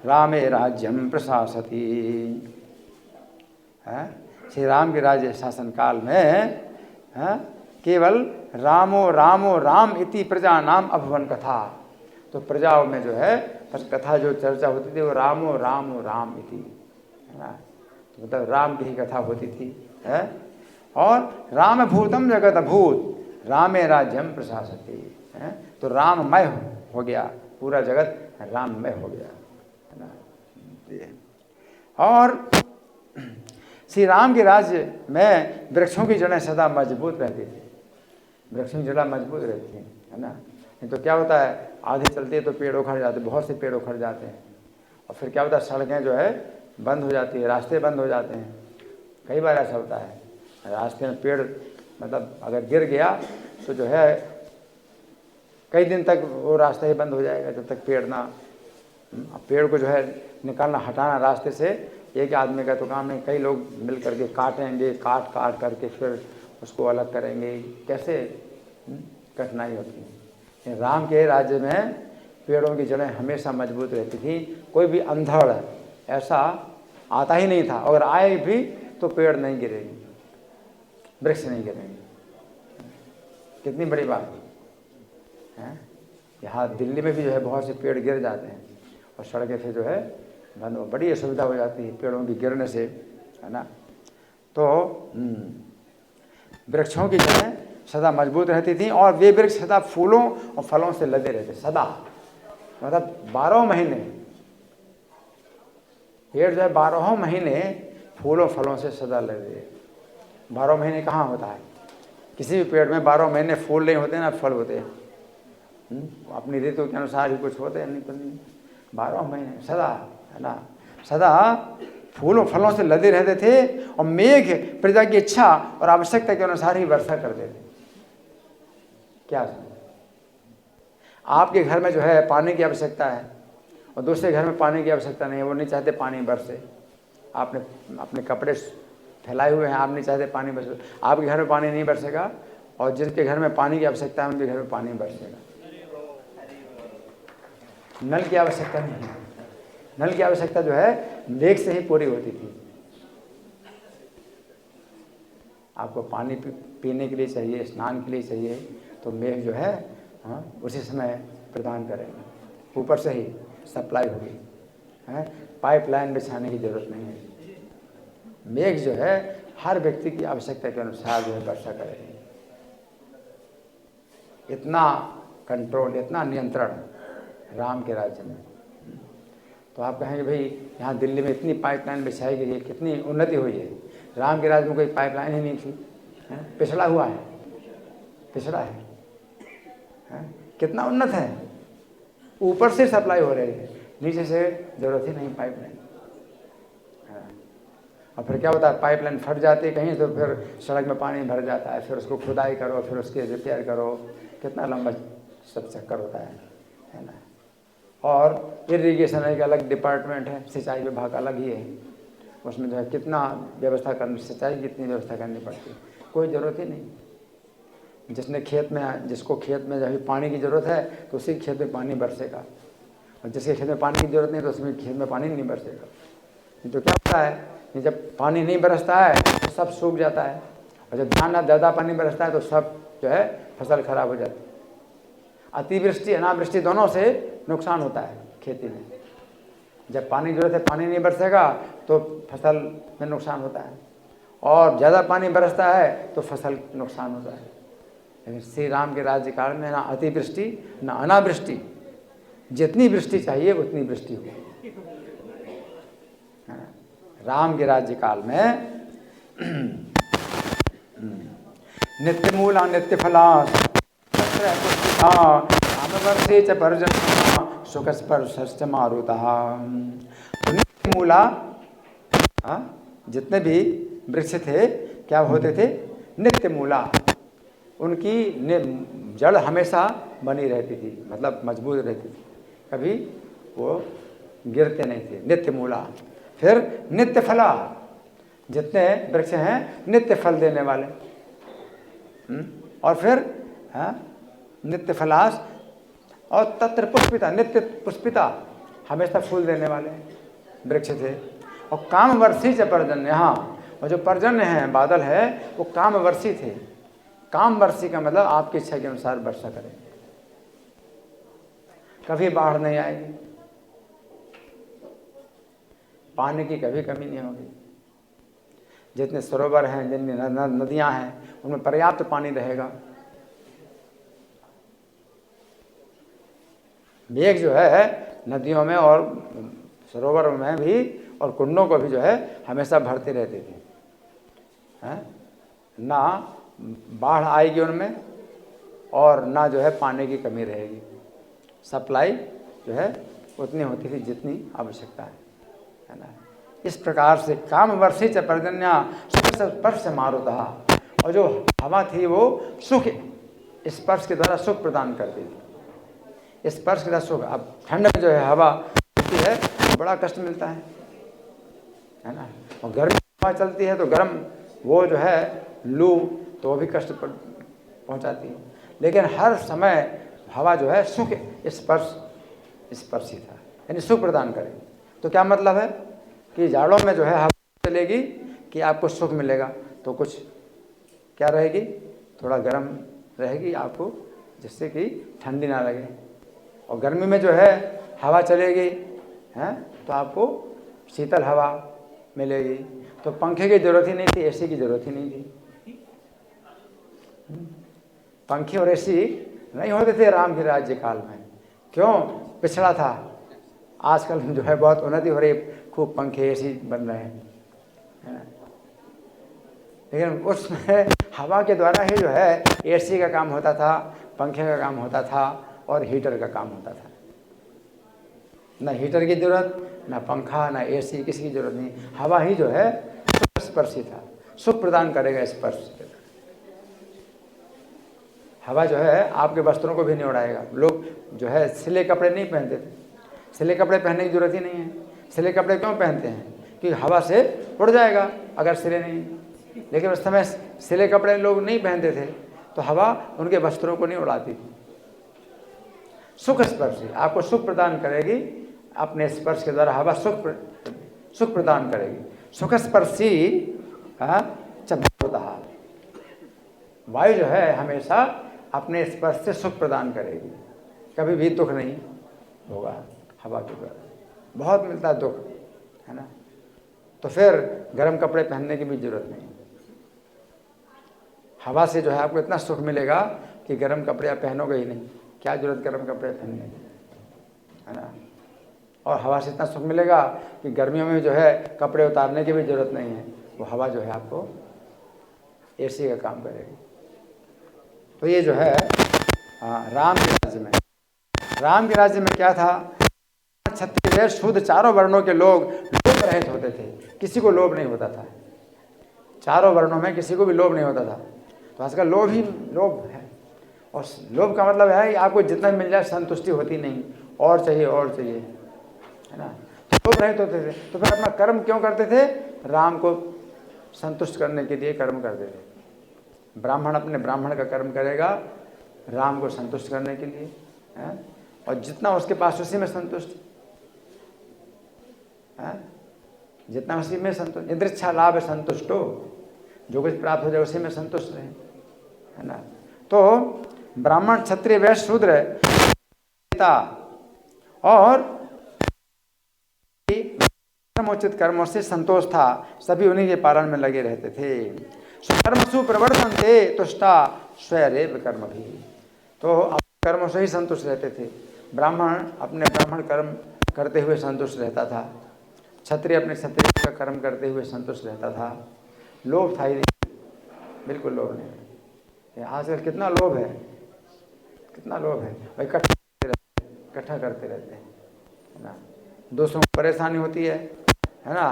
रामे राज्यम प्रशासति। श्री राम के राज्य शासन काल में केवल रामो रामो राम इति प्रजा नाम अभवन कथा। तो प्रजाओं में जो है कथा जो चर्चा होती थी वो रामो रामो राम इति, है ना। तो मतलब राम की ही कथा होती थी, है। और राम भूतम जगत अभूत रामे राज्यम प्रशासति, है। तो राममय हो गया, पूरा जगत राममय हो गया, है ना। और श्री राम के राज्य में वृक्षों की जड़ें सदा मजबूत रहती थी, वृक्षों की जड़ें मजबूत रहती हैं, है ना। नहीं तो क्या होता है, आधी चलती है तो पेड़ उखड़ जाते, बहुत से पेड़ उखड़ जाते हैं। और फिर क्या होता है, सड़कें जो है बंद हो जाती है, रास्ते बंद हो जाते हैं। कई बार ऐसा होता है, रास्ते में पेड़ मतलब अगर गिर गया तो जो है कई दिन तक वो रास्ता ही बंद हो जाएगा जब तक पेड़ ना, पेड़ को जो है निकालना, हटाना रास्ते से एक आदमी का तो काम नहीं, कई लोग मिल करके काटेंगे, काट काट करके फिर उसको अलग करेंगे, कैसे कठिनाई होती है। राम के राज्य में पेड़ों की जड़ें हमेशा मजबूत रहती थी। कोई भी अंधड़ ऐसा आता ही नहीं था। अगर आए भी तो पेड़ नहीं गिरेंगे, वृक्ष नहीं गिरेंगे। कितनी बड़ी बात है। यहाँ दिल्ली में भी जो है बहुत से पेड़ गिर जाते हैं और सड़कें फिर जो है बंद, बड़ी असुविधा हो जाती है पेड़ों की गिरने से, है ना। तो वृक्षों की जड़ें सदा मजबूत रहती थी और वे वृक्ष सदा फूलों और फलों से लदे रहते, सदा, मतलब 12 महीने। पेड़ जो है 12 महीने फूलों फलों से सदा लदे। 12 महीने कहाँ होता है किसी भी पेड़ में? 12 महीने फूल नहीं होते ना फल होते हैं। अपनी ऋतु के अनुसार ही कुछ होते हैं, नहीं तो नहीं। 12 महीने सदा, है ना, सदा फूलों फलों से लदे रहते थे और मेघ प्रजा की इच्छा और आवश्यकता के अनुसार ही वर्षा करते थे। क्या आपके घर में जो है पानी की आवश्यकता है और दूसरे घर में पानी की आवश्यकता नहीं है, वो नहीं चाहते पानी बरसे। आपने अपने कपड़े फैलाए हुए हैं, आप नहीं चाहते पानी बरसे, आपके घर में पानी नहीं बरसेगा और जिनके घर में पानी की आवश्यकता है उनके घर में पानी बरसेगा। नल की आवश्यकता नहीं है, नल की आवश्यकता जो है मेघ से ही पूरी होती थी। आपको पानी पीने के लिए चाहिए, स्नान के लिए चाहिए, तो मेघ जो है उसी समय प्रदान करेंगे, ऊपर से ही सप्लाई होगी, है। पाइपलाइन बिछाने की जरूरत नहीं है। मेघ जो है हर व्यक्ति की आवश्यकता के अनुसार जो है वर्षा करेंगे। इतना कंट्रोल, इतना नियंत्रण राम के राज्य में। तो आप कहेंगे भाई यहाँ दिल्ली में इतनी पाइपलाइन बिछाई गई है, कितनी उन्नति हुई है। राम के राज्य में कोई पाइपलाइन ही नहीं थी, पिछड़ा हुआ है, पिछड़ा है। कितना उन्नत है, ऊपर से सप्लाई हो रही है, नीचे से जरूरत ही नहीं पाइपलाइन। और फिर क्या होता है, पाइपलाइन फट जाती है कहीं तो फिर सड़क में पानी भर जाता है, फिर उसको खुदाई करो, फिर उसके रिपेयर करो, कितना लंबा सब चक्कर होता है ना। और इरिगेशन एक अलग डिपार्टमेंट है, सिंचाई विभाग अलग ही है, उसमें जो है कितना व्यवस्था करनी, सिंचाई कितनी व्यवस्था करनी पड़ती है, कोई ज़रूरत ही नहीं। जिसको खेत में जब पानी की ज़रूरत है तो उसी खेत में पानी बरसेगा, और जिसके खेत में पानी की ज़रूरत नहीं तो उसमें खेत में पानी नहीं बरसेगा। तो क्या होता है कि जब पानी नहीं बरसता है तो सब सूख जाता है, और जब ज़्यादा पानी बरसता है तो सब जो है फसल खराब हो जाती है। अतिवृष्टि अनावृष्टि दोनों से नुकसान होता है खेती में। जब पानी की ज़रूरत है पानी नहीं बरसेगा तो फसल में नुकसान होता है, और ज़्यादा पानी बरसता है तो फसल नुकसान होता है। लेकिन श्री राम के राज्यकाल में ना अतिवृष्टि ना अनावृष्टि, जितनी वृष्टि चाहिए उतनी वृष्टि हुई। राम के राज्यकाल में नित्य मूला नित्य फला वर्षे च पर्जन्य सुख स्पर्श मारुतः। नित्य मूला, जितने भी वृक्ष थे क्या होते थे, नित्य मूला, उनकी जड़ हमेशा बनी रहती थी, मतलब मजबूत रहती थी, कभी वो गिरते नहीं थे, नित्य मूला। फिर नित्य फला, जितने वृक्ष हैं नित्य फल देने वाले। और फिर नित्य फलास, और तत्र पुष्पिता, नित्य पुष्पिता, हमेशा फूल देने वाले वृक्ष थे। और कामवर्षी च पर्जन्य, यहाँ और जो पर्जन्य है, बादल है, वो कामवर्षी थे। कामवर्षी का मतलब आपकी इच्छा के अनुसार वर्षा करें, कभी बाढ़ नहीं आएगी, पानी की कभी कमी नहीं होगी। जितने सरोवर हैं, जितनी नदियां हैं, उनमें पर्याप्त पानी रहेगा। मेघ जो है नदियों में और सरोवरों में भी और कुंडों को भी जो है हमेशा भरते रहते थे, ना बाढ़ आएगी उनमें और ना जो है पानी की कमी रहेगी। सप्लाई जो है उतनी होती थी जितनी आवश्यकता है ना। इस प्रकार से कामवर्षी च पर्जन्या सुख स्पर्श मारुतः, और जो हवा थी वो सुख स्पर्श के द्वारा सुख प्रदान करती थी। स्पर्श के द्वारा सुख। अब ठंड में जो है हवा होती है तो बड़ा कष्ट मिलता है ना, और गर्मी हवा चलती है तो गर्म वो जो है लू तो वो भी कष्ट पहुंचाती है। लेकिन हर समय हवा जो है सुख स्पर्शी था, यानी सुख प्रदान करे। तो क्या मतलब है कि जाड़ों में जो है हवा चलेगी कि आपको सुख मिलेगा, तो कुछ क्या रहेगी, थोड़ा गर्म रहेगी आपको, जिससे कि ठंडी ना लगे। और गर्मी में जो है हवा चलेगी हैं तो आपको शीतल हवा मिलेगी। तो पंखे की ज़रूरत ही नहीं थी, एसी की ज़रूरत ही नहीं थी। पंखे और एसी नहीं होते थे राम के राज्य काल में। क्यों? पिछड़ा था। आजकल जो है बहुत उन्नति हो रही, खूब पंखे एसी बन रहे हैं, है ना। लेकिन उसमें हवा के द्वारा ही जो है एसी का काम होता था, पंखे का काम होता था और हीटर का काम होता था। ना हीटर की ज़रूरत, ना पंखा, ना एसी, किसी की ज़रूरत नहीं। हवा ही जो है स्पर्शी था, सुख प्रदान करेगा स्पर्श। हवा जो है आपके वस्त्रों को भी नहीं उड़ाएगा। लोग जो है सिले कपड़े नहीं पहनते थे, सिले कपड़े पहनने की ज़रूरत ही नहीं है। सिले कपड़े क्यों पहनते हैं? क्योंकि हवा से उड़ जाएगा अगर सिले नहीं। लेकिन उस समय सिले कपड़े लोग नहीं पहनते थे, तो हवा उनके वस्त्रों को नहीं उड़ाती थी। सुख स्पर्शी आपको सुख प्रदान करेगी, अपने स्पर्श के द्वारा हवा सुख प्रदान करेगी। सुख स्पर्शी होता है। वायु जो है हमेशा अपने स्पर्श से सुख प्रदान करेगी, कभी भी दुख नहीं होगा हवा के द्वारा। बहुत मिलता है दुख, है ना। तो फिर गर्म कपड़े पहनने की भी जरूरत नहीं। हवा से जो है आपको इतना सुख मिलेगा कि गर्म कपड़े आप पहनोगे ही नहीं। क्या जरूरत गर्म कपड़े पहनने की, है ना। और हवा से इतना सुख मिलेगा कि गर्मियों में जो है कपड़े उतारने की भी जरूरत नहीं है। वो हवा जो है आपको एसी का काम करेगी। तो ये जो है राम के राज्य में, राम के राज्य में क्या था, क्षत्रिय शूद्र चारों वर्णों के लोग लोभ रहित होते थे, किसी को लोभ नहीं होता था। चारों वर्णों में किसी को भी लोभ नहीं होता था। तो आजकल लोभ ही लोभ है, और लोभ का मतलब है आपको जितना मिल जाए संतुष्टि होती नहीं, और चाहिए और चाहिए, है ना। तो लोभ रहित होते थे, तो फिर अपना कर्म क्यों करते थे? राम को संतुष्ट करने के लिए कर्म करते थे। ब्राह्मण अपने ब्राह्मण का कर्म करेगा राम को संतुष्ट करने के लिए, है? और जितना उसके पास उसी में संतुष्ट, है? जितना उसी में संतुष्ट, यदृच्छा लाभ संतुष्टो, जो कुछ प्राप्त हो जाए उसी में संतुष्ट रहे, है ना। तो ब्राह्मण क्षत्रिय वैश्य शूद्र और कर्मोचित कर्मों से संतोष था, सभी उन्हीं के पालन में लगे रहते थे। कर्मसु प्रवर्तन थे तुष्टा स्वयरेव कर्म भी, तो कर्मों से ही संतुष्ट रहते थे। ब्राह्मण अपने ब्राह्मण कर्म करते हुए संतुष्ट रहता था, क्षत्रिय अपने क्षत्रिय का कर्म करते हुए संतुष्ट रहता था। लोभ था ही नहीं, बिल्कुल लोभ नहीं। आजकल कितना लोभ है, कितना लोभ है भाई, इकट्ठा करते रहते हैं, है ना। दूसरों को परेशानी होती है ना।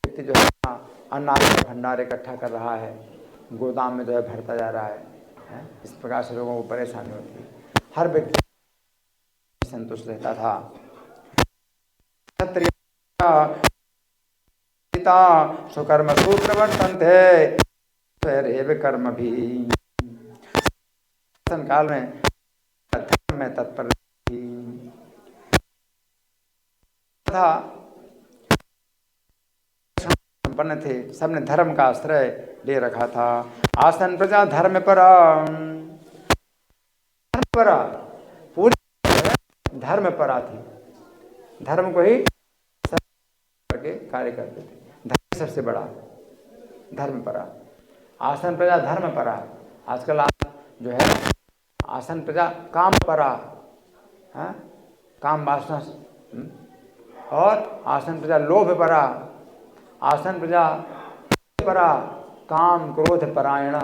व्यक्ति जो है अनाज का भंडार इकट्ठा कर रहा है, गोदाम में जो है भरता जा रहा है? इस प्रकार से लोगों को परेशानी होती है। हर व्यक्ति संतुष्ट रहता था। क्षत्रिय सुकर्म सुप्रवर्तन थे स्वयरेव कर्म भी, काल में धर्म में तत्पर था, संपन्न थे, सबने धर्म का आश्रय ले रखा था। आसन प्रजा धर्म परा पूरी धर्म परा थी, धर्म को ही करके कार्य करते थे। धर्म सबसे बड़ा, धर्म परा। आसन प्रजा धर्म परा। आजकल जो है आसन प्रजा काम परा, है? काम वासना, और आसन प्रजा लोभ परा, आसन प्रजा परा काम क्रोध परायण,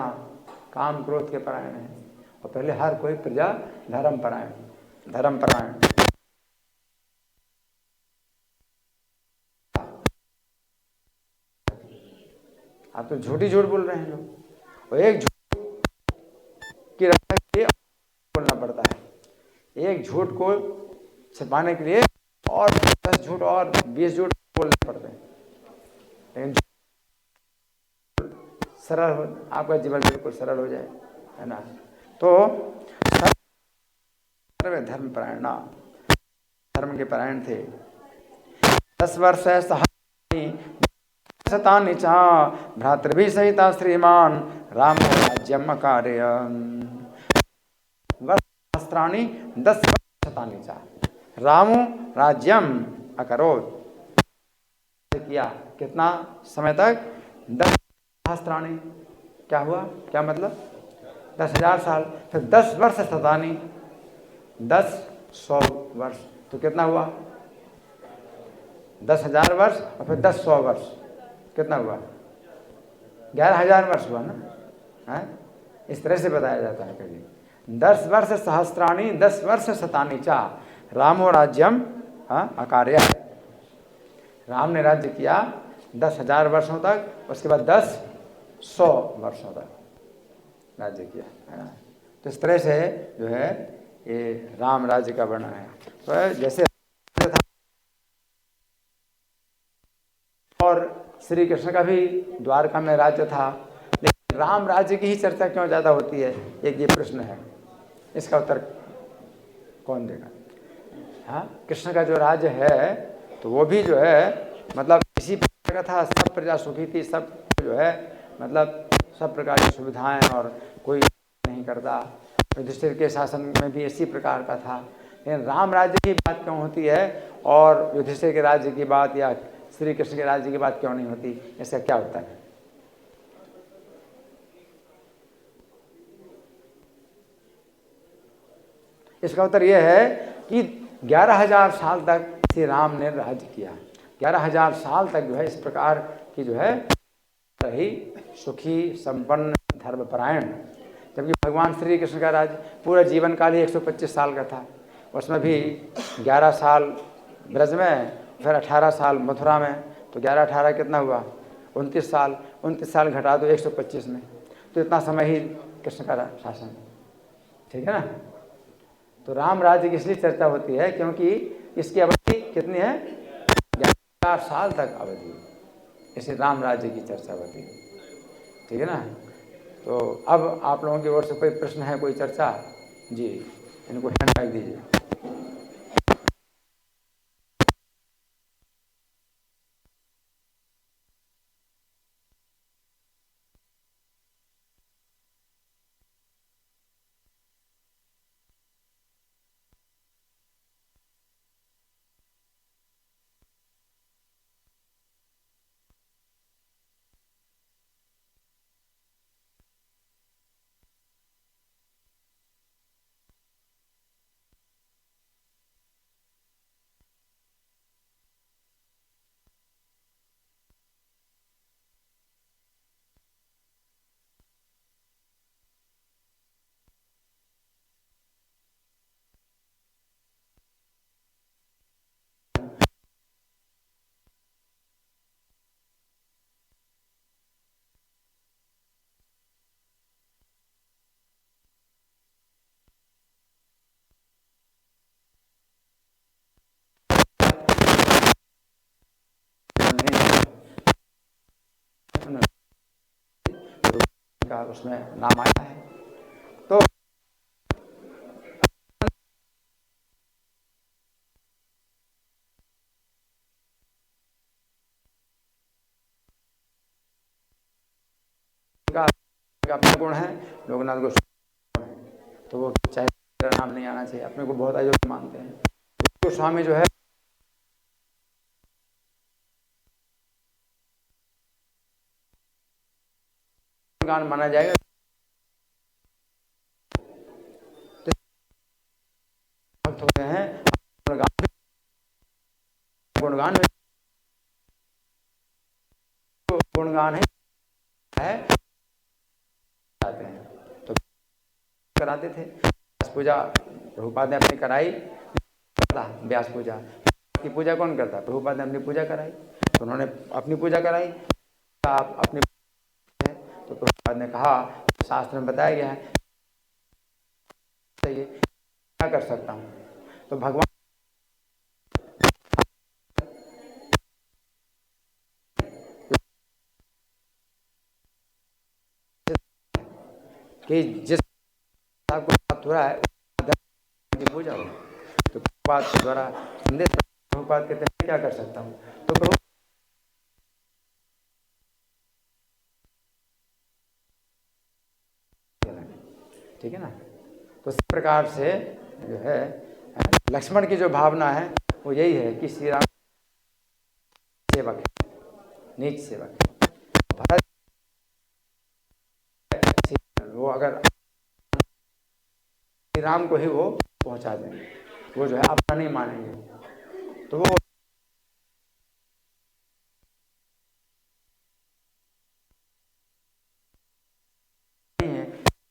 काम क्रोध के परायण है। और पहले हर कोई प्रजा धर्म परायण, धर्म परायण। आप तो झूठी झूठ बोल रहे हैं लोग, और एक झूठ की रक्षा के लिए बोलना पड़ता है। एक झूठ को छिपाने के लिए और 10 झूठ और 20 झूठ बोलने पड़ते हैं। लेकिन सरल हो, आपका जीवन बिल्कुल सरल हो जाए, है ना। तो धर्म परायण, धर्म के परायण थे। 10 वर्ष है शतानि च भ्रातृभिः सहिता श्रीमान् रामो राज्यम् अकारय। वर्षसहस्राणि 10 शतानि च रामो राज्यम अकरोत्। किया कितना समय तक? 10 सहस्राणि। क्या हुआ? क्या मतलब? 10,000 साल। फिर 10 वर्ष शतानि, 10 100 वर्ष, तो कितना हुआ? 10,000 वर्ष और फिर 10 100 वर्ष, कितना हुआ? 11,000 वर्ष हुआ ना है? इस तरह से बताया जाता है कभी। 10 वर्ष सहस्राणि 10 वर्ष शतानि चा रामो राज्यम अकारय। राम ने राज्य किया 10,000 वर्षों तक, उसके बाद 100 वर्षों तक राज्य किया, है ना। तो इस तरह से जो है ये राम राज्य का वर्णन है। तो जैसे और श्री कृष्ण का भी द्वारका में राज्य था, लेकिन राम राज्य की ही चर्चा क्यों ज़्यादा होती है, एक ये प्रश्न है। इसका उत्तर कौन देगा? हाँ, कृष्ण का जो राज्य है तो वो भी जो है मतलब इसी प्रकार का था, सब प्रजा सुखी थी, सब जो है मतलब सब प्रकार की सुविधाएं और कोई नहीं करता। युधिष्ठिर के शासन में भी इसी प्रकार का था, लेकिन राम राज्य की बात क्यों होती है और युधिष्ठिर के राज्य की बात या श्री कृष्ण के राज्य की बात क्यों नहीं होती? इसका क्या उत्तर है? इसका उत्तर यह है कि 11,000 साल तक श्री राम ने राज्य किया। 11,000 साल तक जो है इस प्रकार की जो है रही सुखी संपन्न धर्मपरायण, जबकि भगवान श्री कृष्ण का राज्य पूरा जीवन काल ही 125 साल का था। उसमें भी 11 साल ब्रज में, फिर 18 साल मथुरा में, तो 11-18 कितना हुआ? 29 साल। 29 साल घटा दो 125 में, तो इतना समय ही कृष्ण का शासन, ठीक है ना। तो राम राज्य की इसलिए चर्चा होती है क्योंकि इसकी अवधि कितनी है? 11 साल तक अवधि, इसे राम राज्य की चर्चा होती है, ठीक है ना। तो अब आप लोगों की ओर से कोई प्रश्न है, कोई चर्चा? जी, इनको हैंड बैग दीजिए। का उसमें नाम आया है। तो अपना गुण है, लोकनाथ गोस्वामी, तो वो चाहे नाम नहीं आना चाहिए, अपने को बहुत अयोग्य मानते हैं। गोस्वामी जो है गान माना जाएगा। तो भक्त होते हैं गुणगान है जाते हैं, तो कराते थे। व्यास पूजा प्रभुपाद ने अपनी कराई, व्यास पूजा की पूजा कौन करता? प्रभुपाद ने अपनी पूजा कराई, तो उन्होंने अपनी पूजा कराई। आप अपनी, तो प्रभुपाद ने कहा शास्त्र में बताया गया है क्या कर सकता हूँ। तो भगवान कि जिस आपको प्राप्त हो रहा है पूजा हो, तो प्रभुपाद के द्वारा संदेश, प्रभुपाद कहते हैं क्या कर सकता हूँ। तो ठीक है ना। तो इस प्रकार से जो है लक्ष्मण की जो भावना है वो यही है कि श्री राम सेवक है, नीच सेवक है। भरत वो अगर श्री राम को ही वो पहुंचा देंगे, वो जो है अपना नहीं मानेंगे। तो वो नहीं है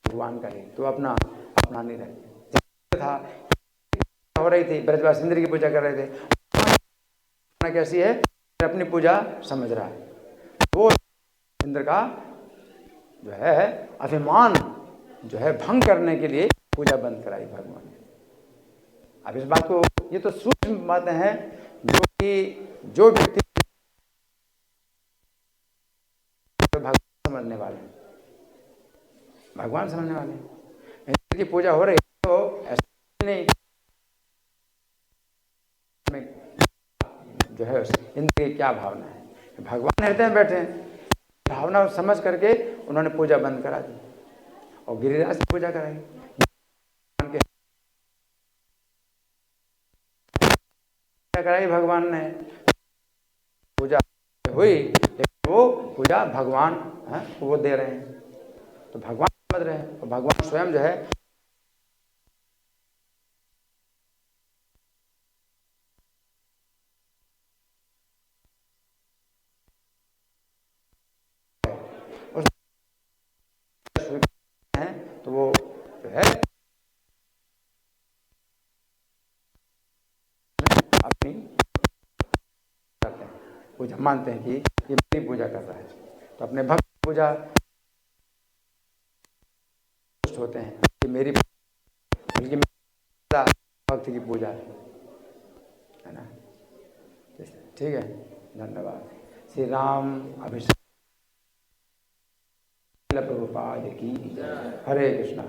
भगवान का ही, तो अपना अपना नहीं रहते था। हो रही थी ब्रजवासी इंद्र की पूजा कर रहे थे, कैसी है अपनी पूजा समझ रहा है, वो इंद्र का जो है अभिमान जो है भंग करने के लिए पूजा बंद कराई भगवान ने। अब इस बात को, ये तो सूक्ष्म बातें हैं जो कि जो व्यक्ति भगवान समझने वाले हैं, भगवान समझने वाले हैं। इंद्र की पूजा हो रही है तो ऐसा नहीं जो है इंद्र की क्या भावना है, भगवान हृदय में बैठे हैं, भावना समझ करके उन्होंने पूजा बंद करा दी और गिरिराज की पूजा कराई। कराई भगवान ने, पूजा हुई लेकिन वो पूजा भगवान वो दे रहे हैं, तो भगवान समझ रहे हैं और भगवान स्वयं जो है हैं, तो वो जो है अपनी करते हैं, पूजा मानते हैं कि ये मेरी पूजा कर रहा है, तो अपने भक्त पूजा होते हैं कि मेरी बल्कि भक्त की पूजा है ना। ठीक है, धन्यवाद। श्री राम अभिषेक प्रभुपाद की हरे कृष्णा।